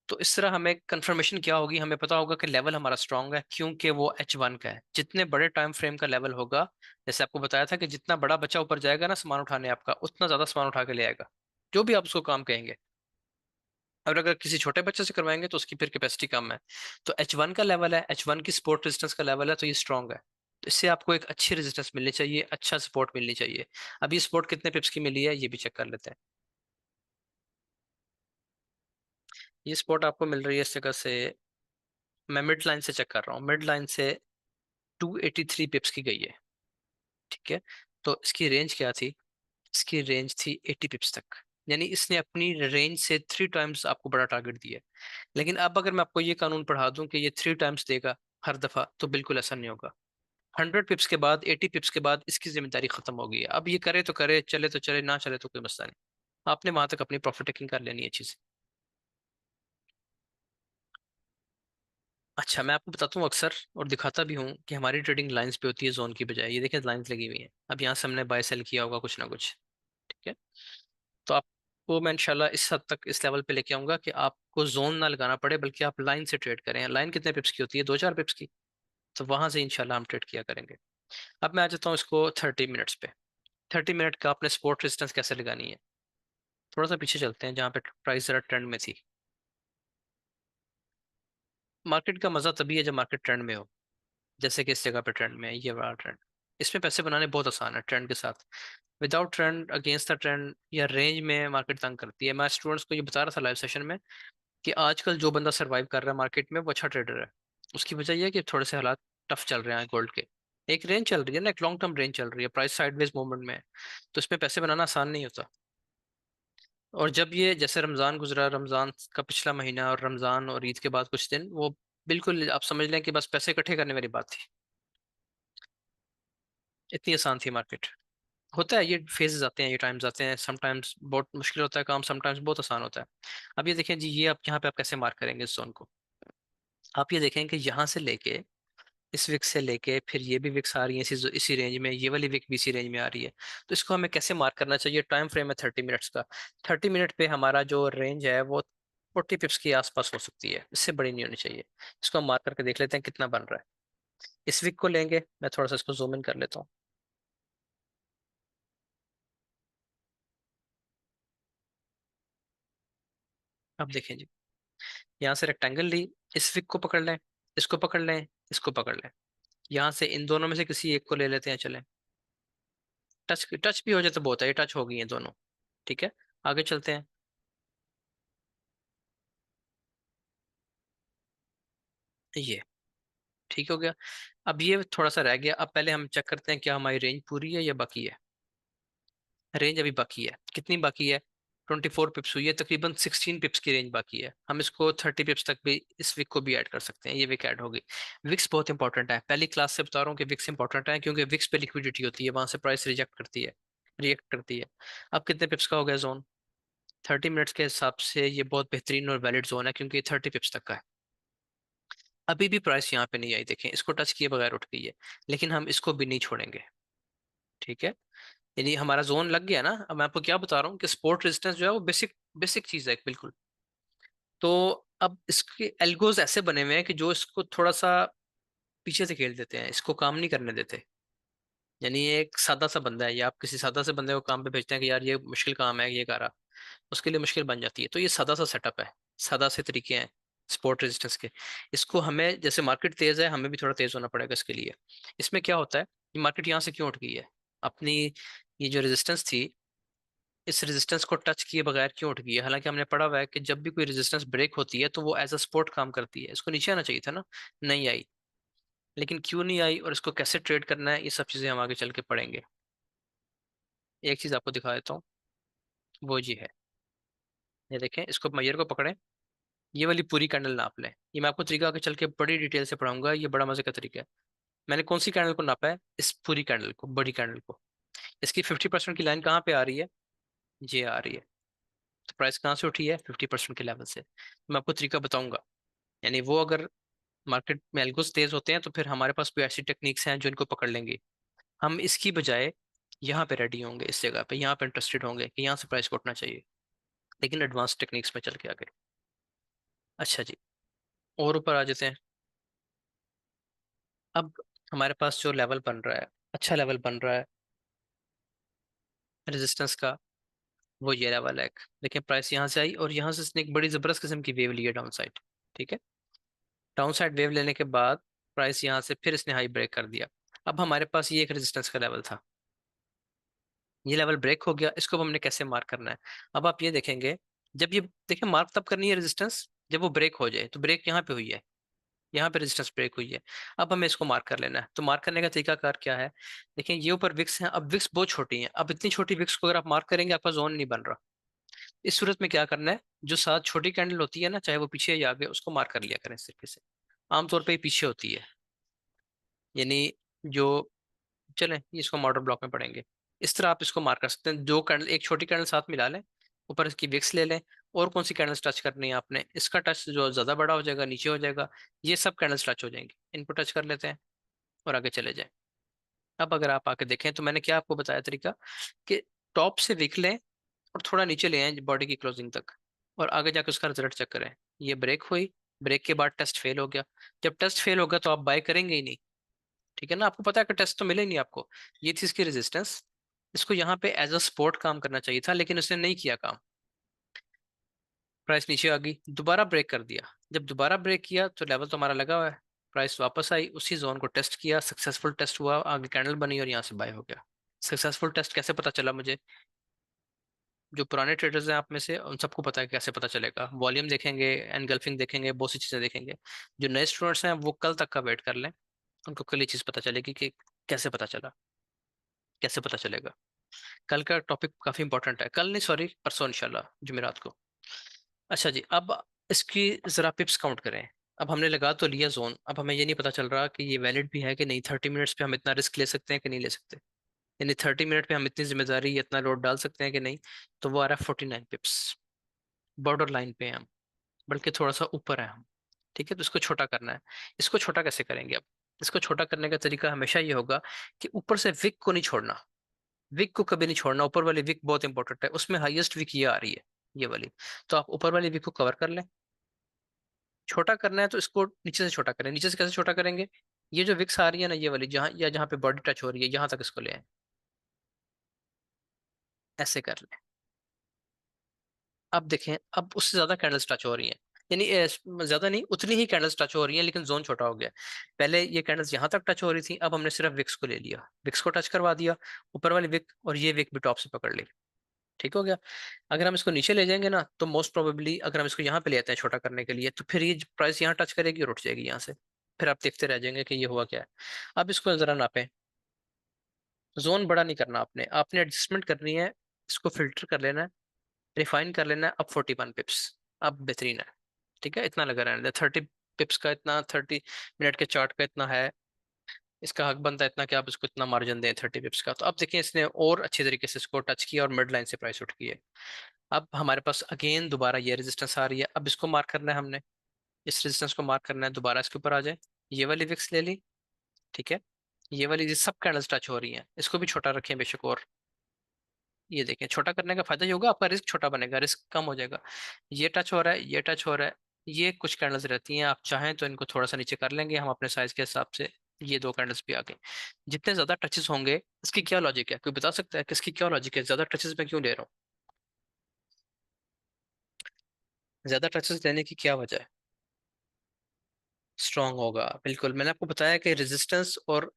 तो इस तरह हमें कंफर्मेशन क्या होगी, हमें पता होगा कि लेवल हमारा स्ट्रांग है क्योंकि वो H1 का है। जितने बड़े टाइम फ्रेम का लेवल होगा, जैसे आपको बताया था कि जितना बड़ा बच्चा ऊपर जाएगा ना सामान उठाने आपका, उतना ज्यादा सामान उठा के ले आएगा, जो भी आप उसको काम कहेंगे। और अगर किसी छोटे बच्चे से करवाएंगे तो उसकी फिर कैपेसिटी कम है। तो H1 का लेवल है, H1 की सपोर्ट रेजिस्टेंस का लेवल है, तो ये स्ट्रांग है। तो इससे आपको एक अच्छी रेजिस्टेंस मिलनी चाहिए, अच्छा सपोर्ट मिलनी चाहिए। अब ये सपोर्ट कितने पिप्स की मिली है ये भी चेक कर लेते हैं। ये सपोर्ट आपको मिल रही है इस जगह से, मैं मिड लाइन से चेक कर रहा हूँ, मिड लाइन से 283 पिप्स की गई है। ठीक है, तो इसकी रेंज क्या थी? इसकी रेंज थी 80 पिप्स तक, यानी इसने अपनी रेंज से 3 टाइम्स आपको बड़ा टारगेट दिया है। लेकिन अब अगर मैं आपको ये कानून पढ़ा दूं कि ये 3 टाइम्स देगा हर दफा, तो बिल्कुल ऐसा नहीं होगा। 100 पिप्स के बाद, 80 पिप्स के बाद इसकी जिम्मेदारी खत्म हो गई है। अब ये करे तो करे, चले तो चले, ना चले तो कोई मसला नहीं, आपने वहां तक अपनी प्रॉफिट टेकिंग कर लेनी है चीज। अच्छा मैं आपको बताता हूँ अक्सर, और दिखाता भी हूँ कि हमारी ट्रेडिंग लाइंस पे होती है जोन की बजाय। ये देखिए लाइंस लगी हुई हैं, अब यहाँ से हमने बाय सेल किया होगा कुछ ना कुछ। ठीक है, तो आपको मैं इंशाल्लाह इस हद तक इस लेवल पे लेके आऊंगा कि आपको जोन ना लगाना पड़े, बल्कि आप लाइन से ट्रेड करें। लाइन कितने पिप्स की होती है? 2-4 पिप्स की। तो वहां से इंशाल्लाह हम ट्रेड किया करेंगे। अब मैं आ जाता हूँ इसको 30 मिनट्स पे। 30 मिनट का आपने सपोर्ट रेजिस्टेंस कैसे लगानी है? थोड़ा सा पीछे चलते हैं, जहाँ पे प्राइस जरा ट्रेंड में थी। मार्केट का मजा तभी है जब मार्केट ट्रेंड में हो, जैसे कि इस जगह पे ट्रेंड में है, ये बड़ा ट्रेंड। इसमें पैसे बनाने बहुत आसान है ट्रेंड के साथ। Without trend, against the trend या रेंज में मार्केट तंग करती है। मैं स्टूडेंट्स को ये बता रहा था लाइव सेशन में कि आजकल जो बंदा सरवाइव कर रहा है मार्केट में वो अच्छा ट्रेडर है। उसकी वजह यह है कि थोड़े से हालात टफ चल रहे हैं गोल्ड के। एक रेंज चल रही है ना, एक लॉन्ग टर्म रेंज चल रही है, प्राइस साइडवेज मूवमेंट में है, तो इसमें पैसे बनाना आसान नहीं होता। और जब ये जैसे रमज़ान गुजरा, रमज़ान का पिछला महीना और रमज़ान और ईद के बाद कुछ दिन, वो बिल्कुल आप समझ लें कि बस पैसे इकट्ठे करने वाली बात थी, इतनी आसान थी मार्केट। होता है, ये फेजेस आते हैं, ये टाइम्स आते हैं, समटाइम्स बहुत मुश्किल होता है काम, समटाइम्स बहुत आसान होता है। अब ये देखें जी, ये आप यहाँ पे आप कैसे मार्क करेंगे इस जोन को? आप ये देखें कि यहाँ से लेके, इस विक्स से लेके फिर ये भी विक्स आ रही है इसी रेंज में, ये वाली विक भी इसी रेंज में आ रही है। तो इसको हमें कैसे मार्क करना चाहिए? टाइम फ्रेम है 30 मिनट्स का। 30 मिनट पे हमारा जो रेंज है वो 40 पिप्स के आसपास हो सकती है, इससे बड़ी नहीं होनी चाहिए। इसको हम मार्क करके देख लेते हैं कितना बन रहा है। इस विक को लेंगे, मैं थोड़ा सा इसको जूम इन कर लेता हूँ। अब देखें जी, यहाँ से रेक्टेंगल ली, इस विक को पकड़ लें, इसको पकड़ लें, इसको पकड़ लें, यहाँ से इन दोनों में से किसी एक को ले लेते हैं, चलें। टच टच भी हो जाए तो बहुत है, ये टच हो गई हैं दोनों। ठीक है, आगे चलते हैं। ये ठीक हो गया। अब ये थोड़ा सा रह गया, अब पहले हम चेक करते हैं क्या हमारी रेंज पूरी है या बाकी है। रेंज अभी बाकी है, कितनी बाकी है? 24 पिप्स हुई है, तकरीबन 16 पिप्स की रेंज बाकी है। हम इसको 30 पिप्स तक भी इस विक को भी ऐड कर सकते हैं। ये विक ऐड होगी। विक्स बहुत इंपॉर्टेंट है, पहली क्लास से बता रहा हूँ कि विक्स इंपॉर्टेंट है, क्योंकि विक्स पे लिक्विडिटी होती है, वहां से प्राइस रिजेक्ट करती है, रिएक्ट करती है। अब कितने पिप्स का हो गया जोन? 30 मिनट्स के हिसाब से ये बहुत बेहतरीन और वैलिड जोन है, क्योंकि 30 पिप्स तक का है। अभी भी प्राइस यहाँ पे नहीं आई, देखें, इसको टच किए बगैर उठ गई है, लेकिन हम इसको भी नहीं छोड़ेंगे। ठीक है, यानी हमारा जोन लग गया ना। अब मैं आपको क्या बता रहा हूँ कि सपोर्ट रेजिस्टेंस जो है वो बेसिक बेसिक चीज है बिल्कुल। तो अब इसके एल्गोज ऐसे बने हुए हैं कि जो इसको थोड़ा सा पीछे से खेल देते हैं, इसको काम नहीं करने देते। यानी ये एक सादा सा बंदा है, या आप किसी सादा से बंदे को काम पे भेजते हैं कि यार ये मुश्किल काम है ये करा, उसके लिए मुश्किल बन जाती है। तो ये सादा सा सेटअप है, सादा से तरीके हैं सपोर्ट रेजिस्टेंस के। इसको हमें, जैसे मार्केट तेज है, हमें भी थोड़ा तेज होना पड़ेगा इसके लिए। इसमें क्या होता है, ये मार्केट यहाँ से क्यों उठ गई है अपनी, ये जो रेजिस्टेंस थी, इस रेजिस्टेंस को टच किए बगैर क्यों उठ गई है? हालांकि हमने पढ़ा हुआ है कि जब भी कोई रेजिस्टेंस ब्रेक होती है तो वो एज अ सपोर्ट काम करती है। इसको नीचे आना चाहिए था ना, नहीं आई। लेकिन क्यों नहीं आई और इसको कैसे ट्रेड करना है, ये सब चीजें हम आगे चल के पढ़ेंगे। एक चीज आपको दिखा देता हूँ, वो जी है, ये देखें, इसको मैयर को पकड़ें, ये वाली पूरी कैंडल नाप लें। ये मैं आपको तरीका आगे चल के बड़ी डिटेल से पढ़ाऊंगा, ये बड़ा मजे का तरीका है। मैंने कौन सी कैंडल को नापा है? इस पूरी कैंडल को, बड़ी कैंडल को। इसकी 50% की लाइन कहाँ पे आ रही है? ये आ रही है। तो प्राइस कहाँ से उठी है? 50% के लेवल से। मैं आपको तरीका बताऊंगा। यानी वो अगर मार्केट में एल्गोस तेज होते हैं तो फिर हमारे पास भी ऐसी टेक्निक्स हैं जो इनको पकड़ लेंगी। हम इसकी बजाय यहाँ पे रेडी होंगे, इस जगह पे यहाँ पे इंटरेस्टेड होंगे कि यहाँ से प्राइस को उठना चाहिए, लेकिन एडवांस टेक्निक्स में चल के आगे। अच्छा जी, और ऊपर आ जाते हैं। अब हमारे पास जो लेवल बन रहा है, अच्छा लेवल बन रहा है रेजिस्टेंस का, वो ये लेवल है। देखिए प्राइस यहाँ से आई और यहाँ से इसने एक बड़ी जबरदस्त किस्म की वेव ली है डाउन साइड। ठीक है, डाउन साइड वेव लेने के बाद प्राइस यहाँ से फिर इसने हाई ब्रेक कर दिया। अब हमारे पास ये एक रेजिस्टेंस का लेवल था, ये लेवल ब्रेक हो गया। इसको अब हमने कैसे मार्क करना है? अब आप ये देखेंगे, जब ये, देखिए, मार्क तब करनी है रेजिस्टेंस जब वो ब्रेक हो जाए। तो ब्रेक यहाँ पे हुई है, यहाँ पे रेजिस्टेंस ब्रेक हुई है। अब हमें इसको मार्क कर लेना है। तो मार्क करने का तरीका कार क्या है? देखिए ये ऊपर विक्स है, अब विक्स बहुत छोटी है। अब इतनी छोटी विक्स को अगर आप मार्क करेंगे, आपका जोन नहीं बन रहा। इस सूरत में क्या करना है, जो साथ छोटी कैंडल होती है ना, चाहे वो पीछे या आगे, उसको मार्क कर लिया करें इस तरीके से। आमतौर पर ये पीछे होती है, यानी जो, चलें ये इसको मॉडल ब्लॉक में पढ़ेंगे। इस तरह आप इसको मार्क कर सकते हैं। दो कैंडल, एक छोटी कैंडल साथ मिला लें, ऊपर इसकी विक्स ले लें, और कौन सी कैंडल्स टच करनी है आपने, इसका टच जो ज्यादा बड़ा हो जाएगा नीचे हो जाएगा, ये सब कैंडल्स टच हो जाएंगी, इनको टच कर लेते हैं और आगे चले जाएं। अब अगर आप आके देखें तो मैंने क्या आपको बताया तरीका, कि टॉप से विक लें और थोड़ा नीचे ले आए बॉडी की क्लोजिंग तक, और आगे जाकर उसका रिजल्ट चेक करें। ये ब्रेक हुई, ब्रेक के बाद टेस्ट फेल हो गया। जब टेस्ट फेल होगा तो आप बाय करेंगे ही नहीं। ठीक है ना, आपको पता है कि टेस्ट तो मिले ही नहीं आपको। ये थी इसकी रेजिस्टेंस। इसको यहाँ पे एज अ सपोर्ट काम करना चाहिए था, लेकिन उसने नहीं किया काम। प्राइस नीचे आ गई, दोबारा ब्रेक कर दिया। जब दोबारा ब्रेक किया तो लेवल तो हमारा लगा हुआ है, प्राइस वापस आई, उसी जोन को टेस्ट किया, सक्सेसफुल टेस्ट हुआ, आगे कैंडल बनी और यहाँ से बाय हो गया। सक्सेसफुल टेस्ट कैसे पता चला मुझे? जो पुराने ट्रेडर्स हैं आप में से, उन सबको पता है कैसे पता चलेगा। वॉल्यूम देखेंगे, एनगल्फिंग देखेंगे, बहुत सी चीजें देखेंगे। जो नए स्टूडेंट्स हैं वो कल तक का वेट कर लें, उनको कल ये चीज पता चलेगी कि कैसे पता चला, कैसे पता चलेगा। कल का टॉपिक काफी इंपॉर्टेंट है, कल नहीं सॉरी परसों इंशाल्लाह, जुमेरात को। अच्छा जी, अब इसकी जरा पिप्स काउंट करें। अब हमने लगा तो लिया जोन, अब हमें ये नहीं पता चल रहा कि ये वैलिड भी है कि नहीं। 30 मिनट्स पे हम इतना रिस्क ले सकते हैं कि नहीं ले सकते, यानी 30 मिनट पे हम इतनी जिम्मेदारी, इतना लोड डाल सकते हैं कि नहीं। तो वो आ रहा है 49 पिप्स, बॉर्डर लाइन पे हैं हम, बल्कि थोड़ा सा ऊपर है हम। ठीक है, तो इसको छोटा करना है। इसको छोटा कैसे करेंगे? अब इसको छोटा करने का तरीका हमेशा ये होगा कि ऊपर से विक को नहीं छोड़ना। विक को कभी नहीं छोड़ना, ऊपर वाली विक बहुत इंपॉर्टेंट है, उसमें हाईएस्ट विक ये आ रही है, ये वाली। तो आप ऊपर वाली विक को कवर कर लें। छोटा करना है तो इसको नीचे से छोटा करें। नीचे से कैसे छोटा करेंगे? ये जो विक्स आ रही है ना, ये वाली, जहाँ या जहाँ पे बॉडी टच हो रही है, यहाँ तक इसको ले आए, ऐसे कर लें। अब देखें, अब उससे ज्यादा कैंडल्स टच हो रही हैं, यानी ज्यादा नहीं, उतनी ही कैंडल्स टच हो रही हैं, लेकिन जोन छोटा हो गया। पहले ये कैंडल्स यहाँ तक टच हो रही थी, अब हमने सिर्फ विक्स को ले लिया, विक्स को टच करवा दिया, ऊपर वाली विक और ये विक भी टॉप से पकड़ ली। ठीक हो गया। अगर हम इसको नीचे ले जाएंगे ना, तो मोस्ट प्रोबेबली अगर हम इसको यहाँ पे ले आते हैं छोटा करने के लिए, तो फिर ये प्राइस यहाँ टच करेगी और उठ जाएगी यहाँ से। फिर आप देखते रह जाएंगे कि ये हुआ क्या है। अब इसको जरा नापें। जोन बड़ा नहीं करना आपने, आपने एडजस्टमेंट करनी है, इसको फिल्टर कर लेना है। रिफाइन कर लेना है अब 41 पिप्स। अब बेहतरीन है। ठीक है, इतना लगा रहने दे। 30 पिप्स का इतना, 30 मिनट के चार्ट का इतना है। इसका हक बनता है इतना कि आप इसको इतना मार्जिन दें 30 पिप्स का। तो अब देखिए इसने और अच्छे तरीके से इसको टच किया और मिड लाइन से प्राइस उठ गई है। अब हमारे पास अगेन दोबारा ये रेजिस्टेंस आ रही है, अब इसको मार्क करना है हमने। इस रेजिस्टेंस को मार्क करना है, दोबारा इसके ऊपर आ जाए। ये वाली विक्स ले ली। ठीक है, ये वाली ये सब कैंडल्स टच हो रही हैं, इसको भी छोटा रखें बेशक। और ये देखें, छोटा करने का फायदा ये होगा, आपका रिस्क छोटा बनेगा, रिस्क कम हो जाएगा। ये टच हो रहा है, ये टच हो रहा है। ये कुछ कैंडल्स रहती हैं, आप चाहें तो इनको थोड़ा सा नीचे कर लेंगे हम अपने साइज के हिसाब से। ये दो कैंडल्स भी आ गए। जितने ज्यादा टचेस होंगे, इसकी क्या लॉजिक है, कोई बता सकता है कि इसकी क्या लॉजिक है, ज्यादा टचेस में क्यों ले रहा हूँ? ज्यादा टचेस लेने की क्या वजह है? स्ट्रांग होगा, बिल्कुल। मैंने आपको बताया कि रेजिस्टेंस और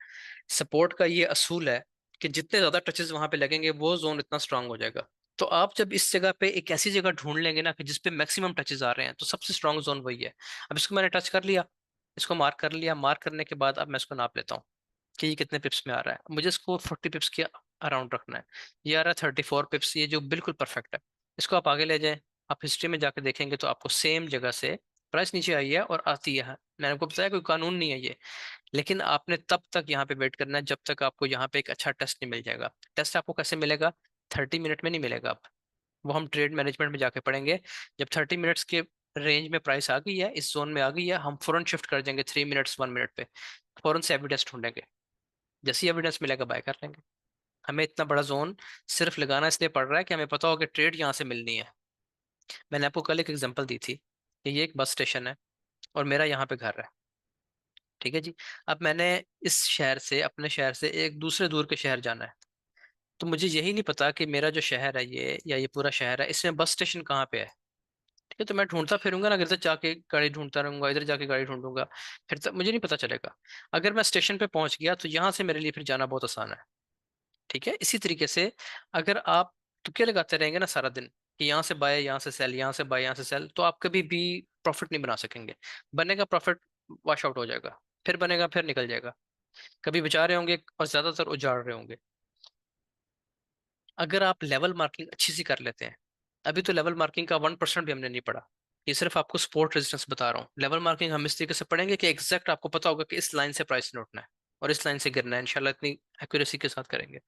सपोर्ट का ये असूल है कि जितने ज्यादा टचेस वहां पे लगेंगे वो जोन इतना स्ट्रांग हो जाएगा। तो आप जब इस जगह पे एक ऐसी जगह ढूंढ लेंगे ना कि जिसपे मैक्सिमम टचेस आ रहे हैं, तो सबसे स्ट्रांग जोन वही है। अब इसको मैंने टच कर लिया, इसको मार्क कर लिया। मार्क करने के बाद अब मैं इसको नाप लेता हूँ कि ये कितने पिप्स में आ रहा है। मुझे इसको 40 पिप्स के अराउंड रखना है। ये आ रहा है 34 पिप्स, ये जो बिल्कुल परफेक्ट है। इसको आप आगे ले जाएं। आप हिस्ट्री में जाकर देखेंगे तो आपको सेम जगह से प्राइस नीचे आई है और आती है। मैंने आपको बताया कोई कानून नहीं है ये। लेकिन आपने तब तक यहाँ पे वेट करना है जब तक आपको यहाँ पे एक अच्छा टेस्ट नहीं मिल जाएगा। टेस्ट आपको कैसे मिलेगा? 30 मिनट में नहीं मिलेगा। आप वो हम ट्रेड मैनेजमेंट में जाके पढ़ेंगे। जब 30 मिनट्स के रेंज में प्राइस आ गई है, इस जोन में आ गई है, हम फौरन शिफ्ट कर जाएंगे 3 मिनट्स 1 मिनट पे। फौरन से एविडेंस ढूंढेंगे, जैसे ही एविडेंस मिलेगा बाय कर लेंगे। हमें इतना बड़ा जोन सिर्फ लगाना इसलिए पड़ रहा है कि हमें पता हो कि ट्रेड यहाँ से मिलनी है। मैंने आपको कल एक एग्जांपल दी थी कि ये एक बस स्टेशन है और मेरा यहाँ पे घर है। ठीक है जी। अब मैंने इस शहर से, अपने शहर से एक दूसरे दूर के शहर जाना है। तो मुझे यही नहीं पता कि मेरा जो शहर है ये, या ये पूरा शहर है, इसमें बस स्टेशन कहाँ पे है। ठीक है, तो मैं ढूंढता फिरूंगा ना, इधर जाके गाड़ी ढूंढता रहूंगा, इधर जाके गाड़ी ढूंढूंगा। फिर तक मुझे नहीं पता चलेगा। अगर मैं स्टेशन पे पहुंच गया तो यहाँ से मेरे लिए फिर जाना बहुत आसान है। ठीक है, इसी तरीके से अगर आप तुक्के लगाते रहेंगे ना सारा दिन कि यहाँ से बाय, यहाँ से सेल, यहाँ से बाय, यहाँ से सेल, तो आप कभी भी प्रॉफिट नहीं बना सकेंगे। बनेगा प्रॉफिट, वॉश आउट हो जाएगा। फिर बनेगा, फिर निकल जाएगा। कभी बचा रहे होंगे और ज्यादातर उजाड़ रहे होंगे। अगर आप लेवल मार्किंग अच्छी सी कर लेते हैं, अभी तो लेवल मार्किंग का 1% भी हमने नहीं पढ़ा। ये सिर्फ आपको सपोर्ट रेजिस्टेंस बता रहा हूँ। लेवल मार्किंग हम इस तरीके से पढ़ेंगे कि एग्जैक्ट आपको पता होगा कि इस लाइन से प्राइस ने उठना है और इस लाइन से गिरना है, इंशाल्लाह इतनी एक्यूरेसी के साथ करेंगे।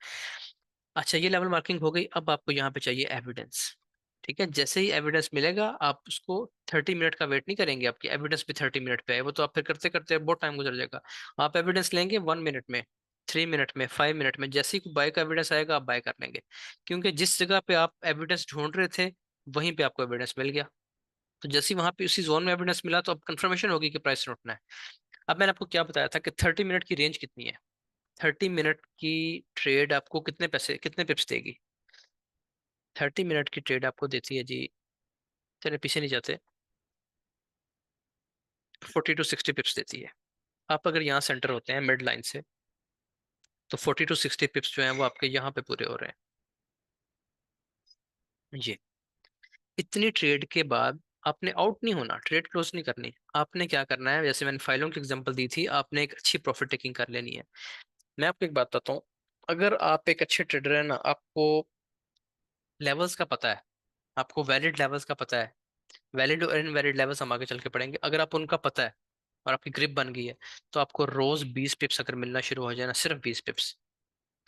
अच्छा, ये लेवल मार्किंग हो गई। अब आपको यहाँ पे चाहिए एविडेंस। ठीक है, जैसे ही एविडेंस मिलेगा आप उसको, 30 मिनट का वेट नहीं करेंगे, आपकी एविडेंस भी 30 मिनट पे है, वो तो आप फिर करते करते बहुत टाइम गुजर जाएगा। आप एविडेंस लेंगे 1 मिनट में, 3 मिनट में, 5 मिनट में, जैसे ही बाय का एविडेंस आएगा आप बाय कर लेंगे। क्योंकि जिस जगह पे आप एविडेंस ढूंढ रहे थे वहीं पे आपको एविडेंस मिल गया। तो जैसे ही वहां पे उसी जोन में एविडेंस मिला तो अब कंफर्मेशन होगी कि प्राइस उठना है। अब मैंने आपको क्या बताया था कि 30 मिनट की रेंज कितनी है। 30 मिनट की ट्रेड आपको कितने पैसे, कितने पिप्स देगी? 30 मिनट की ट्रेड आपको देती है जी, चले पीछे नहीं जाते, 40 to 60 पिप्स देती है। आप अगर यहाँ सेंटर होते हैं मिड लाइन से, तो 40 to 60 पिप्स जो है वो आपके यहाँ पे पूरे हो रहे हैं। ये इतनी ट्रेड के बाद आपने आउट नहीं होना, ट्रेड क्लोज नहीं करनी। आपने क्या करना है, जैसे मैंने फाइलों की एग्जांपल दी थी, आपने एक अच्छी प्रॉफिट टेकिंग कर लेनी है। मैं आपको एक बात बताता हूँ। अगर आप एक अच्छे ट्रेडर है ना, आपको लेवल्स का पता है, आपको वैलिड लेवल्स का पता है। वैलिड और इनवैलिड लेवल्स हम आगे चल के पढ़ेंगे। अगर आप उनका पता है और आपकी ग्रिप बन गई है, तो आपको रोज 20 पिप्स अगर मिलना शुरू हो जाए ना, सिर्फ 20 पिप्स,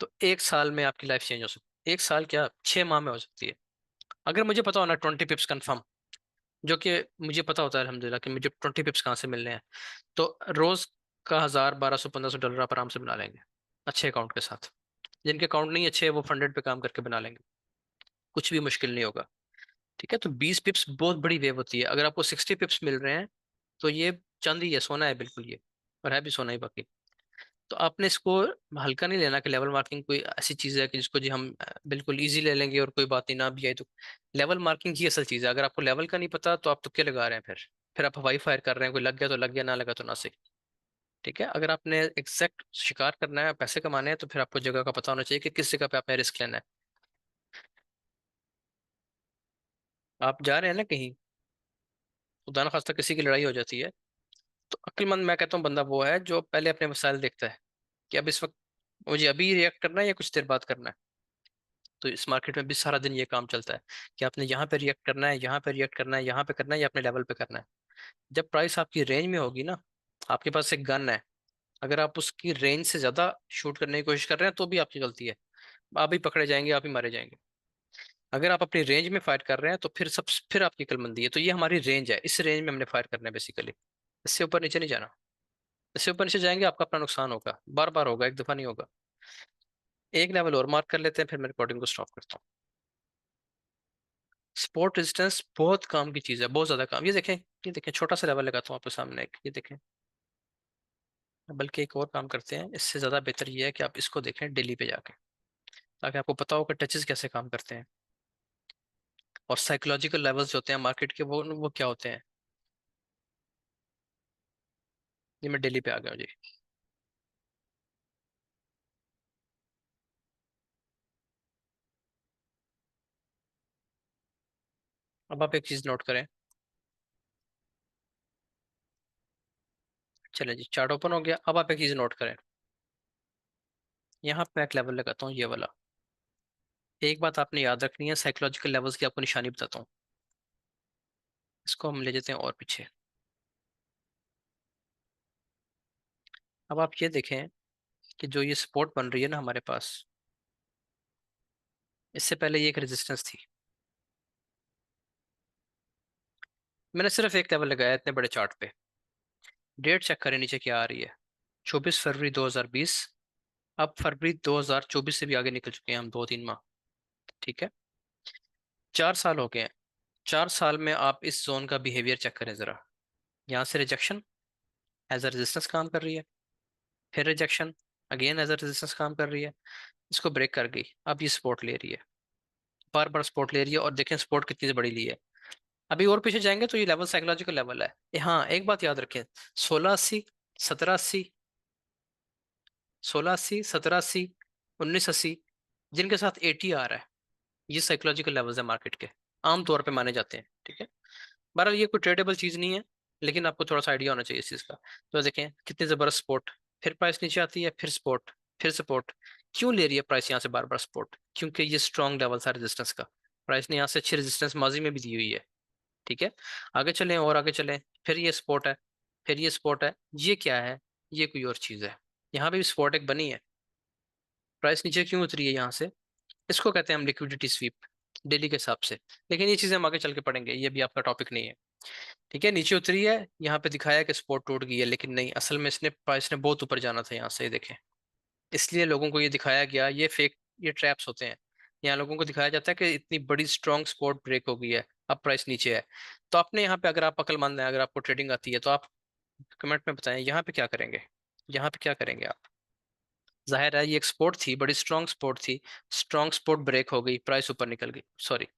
तो 1 साल में आपकी लाइफ चेंज हो सकती है। 1 साल क्या, 6 माह में हो सकती है। अगर मुझे पता हो ना 20 पिप्स कंफर्म, जो कि मुझे पता होता है अल्हम्दुलिल्लाह कि मुझे 20 पिप्स कहाँ से मिलने हैं, तो रोज का 1000 1200 1500 डॉलर आप आराम से बना लेंगे, अच्छे अकाउंट के साथ। जिनके अकाउंट नहीं अच्छे वो फंडेड पे काम करके बना लेंगे, कुछ भी मुश्किल नहीं होगा। ठीक है, तो 20 पिप्स बहुत बड़ी वेव होती है। अगर आपको 60 पिप्स मिल रहे हैं तो ये चांदी है, सोना है बिल्कुल ये, और है भी सोना ही बाकी। तो आपने इसको हल्का नहीं लेना कि लेवल मार्किंग कोई ऐसी चीज है कि जिसको जी हम बिल्कुल इजी ले लेंगे और कोई बात नहीं, ना भी आई तो। लेवल मार्किंग ही असल चीज है। अगर आपको लेवल का नहीं पता तो आप तुक्के लगा रहे हैं, फिर आप हवाई फायर कर रहे हैं, कोई लग गया तो लग गया, ना लगा तो ना सही। ठीक है, अगर आपने एग्जैक्ट शिकार करना है, पैसे कमाने हैं, तो फिर आपको जगह का पता होना चाहिए कि किस जगह पे आपने रिस्क लेना है। आप जा रहे हैं ना कहीं, खुदा न खास्ता किसी की लड़ाई हो जाती है, तो अक्लमंद मैं कहता हूँ बंदा वो है जो पहले अपने मसाइल देखता है कि अब इस वक्त मुझे अभी रिएक्ट करना है या कुछ देर बाद करना है। तो इस मार्केट में भी सारा दिन ये काम चलता है कि आपने यहाँ पे रिएक्ट करना है, यहाँ पे रिएक्ट करना है, यहाँ पे करना है, या अपने लेवल पे करना है। जब प्राइस आपकी रेंज में होगी ना, आपके पास एक गन है, अगर आप उसकी रेंज से ज्यादा शूट करने की कोशिश कर रहे हैं तो भी आपकी गलती है, आप ही पकड़े जाएंगे, आप ही मारे जाएंगे। अगर आप अपनी रेंज में फायर कर रहे हैं तो फिर आपकी अक्लमंदी है। तो ये हमारी रेंज है, इस रेंज में हमने फायर करना है बेसिकली। इससे ऊपर नीचे नहीं जाना। इससे ऊपर नीचे जाएंगे आपका अपना नुकसान होगा, बार बार होगा, एक दफा नहीं होगा। एक लेवल और मार्क कर लेते हैं, फिर मैं रिकॉर्डिंग को स्टॉप करता हूँ। सपोर्ट रेजिस्टेंस बहुत काम की चीज है, बहुत ज्यादा काम। ये देखें छोटा सा लेवल लगाता हूँ आपके सामने एक, ये देखें। बल्कि एक और काम करते हैं, इससे ज्यादा बेहतर ये है कि आप इसको देखें डेली पे जाके, ताकि आपको पता हो कि टचेस कैसे काम करते हैं और साइकोलॉजिकल लेवल्स जो होते हैं मार्केट के, वो क्या होते हैं। ये मैं डेली पे आ गया हूँ जी। अब आप एक चीज नोट करें। चले जी, चार्ट ओपन हो गया। अब आप एक चीज नोट करें, यहाँ पे एक लेवल लगाता हूँ, ये वाला। एक बात आपने याद रखनी है, साइकोलॉजिकल लेवल्स की आपको निशानी बताता हूँ। इसको हम ले जाते हैं और पीछे। अब आप ये देखें कि जो ये सपोर्ट बन रही है ना हमारे पास, इससे पहले ये एक रेजिस्टेंस थी। मैंने सिर्फ एक लेवल लगाया इतने बड़े चार्ट पे। डेट चेक करें नीचे क्या आ रही है, 24 फरवरी 2020। अब फरवरी 2024 से भी आगे निकल चुके हैं हम, 2-3 माह। ठीक है, 4 साल हो गए हैं। 4 साल में आप इस जोन का बिहेवियर चेक करें जरा। यहाँ से रिजेक्शन एज अ रेजिस्टेंस काम कर रही है, फिर rejection again as a resistance काम कर रही है, इसको ब्रेक कर गई, अब ये सपोर्ट ले रही है, बार बार सपोर्ट ले रही है। और देखें सपोर्ट कितनी बड़ी ली है। अभी और पीछे जाएंगे तो ये लेवल साइकोलॉजिकल लेवल है। हाँ, एक बात याद रखें, 1680, 1780, 1680, 1780, 1980, जिनके साथ 80 आ रहा है, ये साइकोलॉजिकल लेवल्स है मार्केट के, आमतौर पे माने जाते हैं। ठीक है, बहरहाल ये कोई ट्रेडेबल चीज नहीं है, लेकिन आपको थोड़ा सा आइडिया होना चाहिए इस चीज का। तो देखें कितनी जबरदस्त सपोर्ट, फिर प्राइस नीचे आती है, फिर सपोर्ट, फिर सपोर्ट। क्यों ले रही है प्राइस यहाँ से बार बार सपोर्ट? क्योंकि ये स्ट्रॉन्ग लेवल था रेजिस्टेंस का। प्राइस ने यहाँ से अच्छी रेजिस्टेंस माजी में भी दी हुई है। ठीक है, आगे चलें और आगे चलें, फिर ये सपोर्ट है, फिर ये सपोर्ट है। ये क्या है? ये कोई और चीज है। यहाँ पे भी सपोर्ट एक बनी है, प्राइस नीचे क्यों उतरी है यहाँ से? इसको कहते हैं हम लिक्विडिटी स्वीप, डेली के हिसाब से। लेकिन ये चीजें हम आगे चल के पढ़ेंगे, ये भी आपका टॉपिक नहीं है। ठीक है, नीचे उतरी है, यहाँ पे दिखाया कि सपोर्ट टूट गई है, लेकिन नहीं, असल में इसने प्राइस ने बहुत ऊपर जाना था यहाँ से, ये देखें। इसलिए लोगों को ये दिखाया गया, ये फेक, ये ट्रैप्स होते हैं। यहाँ लोगों को दिखाया जाता है कि इतनी बड़ी स्ट्रॉन्ग सपोर्ट ब्रेक हो गई है, अब प्राइस नीचे है। तो आपने यहाँ पे, अगर आप अक्लमंद हैं, अगर आपको ट्रेडिंग आती है, तो आप कमेंट में बताएं यहाँ पे क्या करेंगे, यहाँ पे क्या करेंगे आप। जाहिर है ये एक सपोर्ट थी, बड़ी स्ट्रॉन्ग सपोर्ट थी। स्ट्रॉन्ग सपोर्ट ब्रेक हो गई, प्राइस ऊपर निकल गई, सॉरी,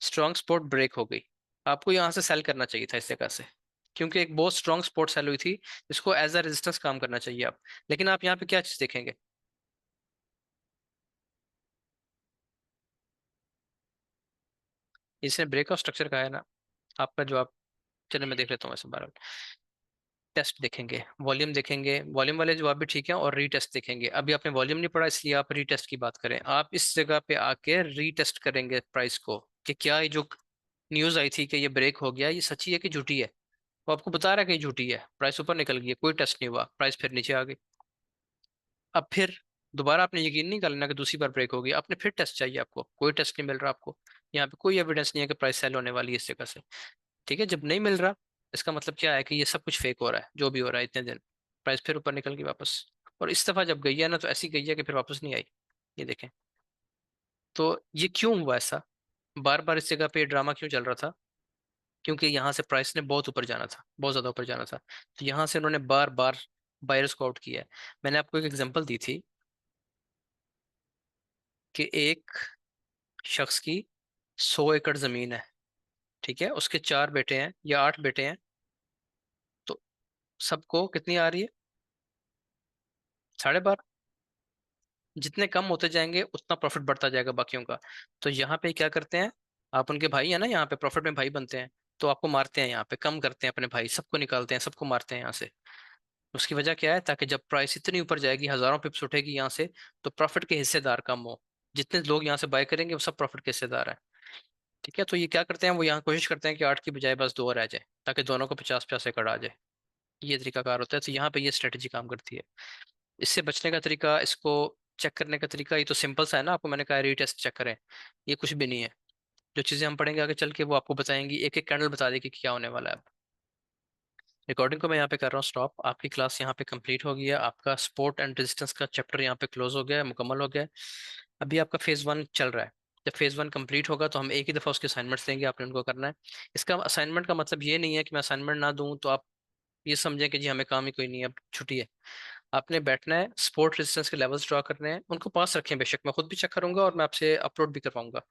स्ट्रॉन्ग सपोर्ट ब्रेक हो गई। आपको यहाँ से सेल करना चाहिए था इस जगह से, क्योंकि एक बहुत स्ट्रॉन्ग सपोर्ट सेल हुई थी, जिसको एज अ रेजिस्टेंस काम करना चाहिए आप। लेकिन आप यहाँ पे क्या चीज देखेंगे? इसने ब्रेकआउट स्ट्रक्चर का है ना, आपका जो आप, चलिए मैं देख लेता हूँ ऐसे बार। टेस्ट देखेंगे, वॉल्यूम देखेंगे, वॉल्यूम वाले जवाब भी ठीक है, और रीटेस्ट देखेंगे। अभी आपने वॉल्यूम नहीं पढ़ा, इसलिए आप रीटेस्ट की बात करें। आप इस जगह पे आके रीटेस्ट करेंगे प्राइस को, कि क्या ये जो न्यूज आई थी कि ये ब्रेक हो गया, ये सच्ची है कि झूठी है। वो आपको बता रहा है कि ये झूठी है, प्राइस ऊपर निकल गई है, कोई टेस्ट नहीं हुआ, प्राइस फिर नीचे आ गई। अब फिर दोबारा आपने यकीन नहीं कर लेना कि दूसरी बार ब्रेक होगी, आपने फिर टेस्ट चाहिए, आपको कोई टेस्ट नहीं मिल रहा आपको। यहाँ पे कोई एविडेंस नहीं है कि प्राइस सेल होने वाली है इस जगह से। ठीक है, जब नहीं मिल रहा, इसका मतलब क्या है कि ये सब कुछ फेक हो रहा है, जो भी हो रहा है इतने दिन। प्राइस फिर ऊपर निकल गई वापस, और इस दफा जब गई है ना, तो ऐसी गई है कि फिर वापस नहीं आई। ये देखें। तो ये क्यों हुआ ऐसा, बार बार इस जगह पे ड्रामा क्यों चल रहा था? क्योंकि यहाँ से प्राइस ने बहुत ऊपर जाना था, बहुत ज्यादा ऊपर जाना था। तो यहाँ से उन्होंने बार बार बायर्स को आउट किया है। मैंने आपको एक एग्जांपल दी थी कि एक शख्स की 100 एकड़ जमीन है। ठीक है, उसके 4 बेटे हैं या 8 बेटे हैं, तो सबको कितनी आ रही है? 12.5। जितने कम होते जाएंगे उतना प्रॉफिट बढ़ता जाएगा बाकियों का। तो यहाँ पे क्या करते हैं, आप उनके भाई है ना, यहाँ पे प्रॉफिट में भाई बनते हैं, तो आपको मारते हैं, यहाँ पे कम करते हैं अपने भाई, सबको निकालते हैं, सबको मारते हैं यहाँ से। उसकी वजह क्या है? ताकि जब प्राइस इतनी ऊपर जाएगी, हजारों पिप्स उठेगी यहाँ से, तो प्रॉफिट के हिस्सेदार कम हो, जितने लोग यहाँ से बाय करेंगे वो सब प्रॉफिट के हिस्सेदार हैं। ठीक है, तो ये क्या करते हैं, वो यहाँ कोशिश करते हैं कि 8 की बजाय बस 2 रह जाए, ताकि दोनों को 50-50 एकड़ आ जाए। ये तरीका कार होता है, तो यहाँ पे ये स्ट्रेटेजी काम करती है। इससे बचने का तरीका, इसको चेक करने का तरीका, ये तो सिंपल सा है ना, आपको मैंने कहा रीटेस्ट चेक करें। ये कुछ भी नहीं है। जो चीजें हम पढ़ेंगे आगे चल के वो आपको बताएंगी, एक एक कैंडल बता देगी कि क्या होने वाला है। रिकॉर्डिंग को मैं यहाँ पे कर रहा हूँ स्टॉप। आपकी क्लास यहाँ पे कंप्लीट हो गई है, आपका सपोर्ट एंड रेजिस्टेंस का चैप्टर यहाँ पे क्लोज हो गया है, मुकम्मल हो गया है। अभी आपका फेज 1 चल रहा है। जब फेज 1 कंप्लीट होगा तो हम एक ही दफ़ा उसके असाइनमेंट्स देंगे, आपने उनको करना है। इसका असाइनमेंट का मतलब ये नहीं है कि मैं असाइनमेंट ना दूं तो आप ये समझें कि जी हमें काम ही कोई नहीं है, अब छुट्टी है। आपने बैठना है, सपोर्ट रेजिस्टेंस के लेवल्स ड्रॉ करने हैं, उनको पास रखें, बेशक मैं खुद भी चेक करूंगा और मैं आपसे अपलोड भी करवाऊंगा।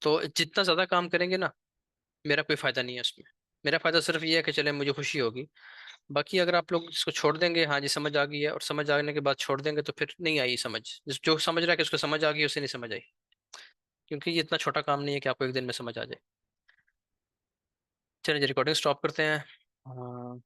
तो जितना ज़्यादा काम करेंगे ना, मेरा कोई फ़ायदा नहीं है उसमें। मेरा फ़ायदा सिर्फ ये है कि चले मुझे खुशी होगी। बाकी अगर आप लोग इसको छोड़ देंगे, हाँ जी समझ आ गई है, और समझ आने के बाद छोड़ देंगे तो फिर नहीं आई समझ। जो समझ रहा है कि उसको समझ आ गई, उसे नहीं समझ आई। क्योंकि ये इतना छोटा काम नहीं है कि आपको एक दिन में समझ आ जाए। चलिए जी, रिकॉर्डिंग स्टॉप करते हैं। हाँ।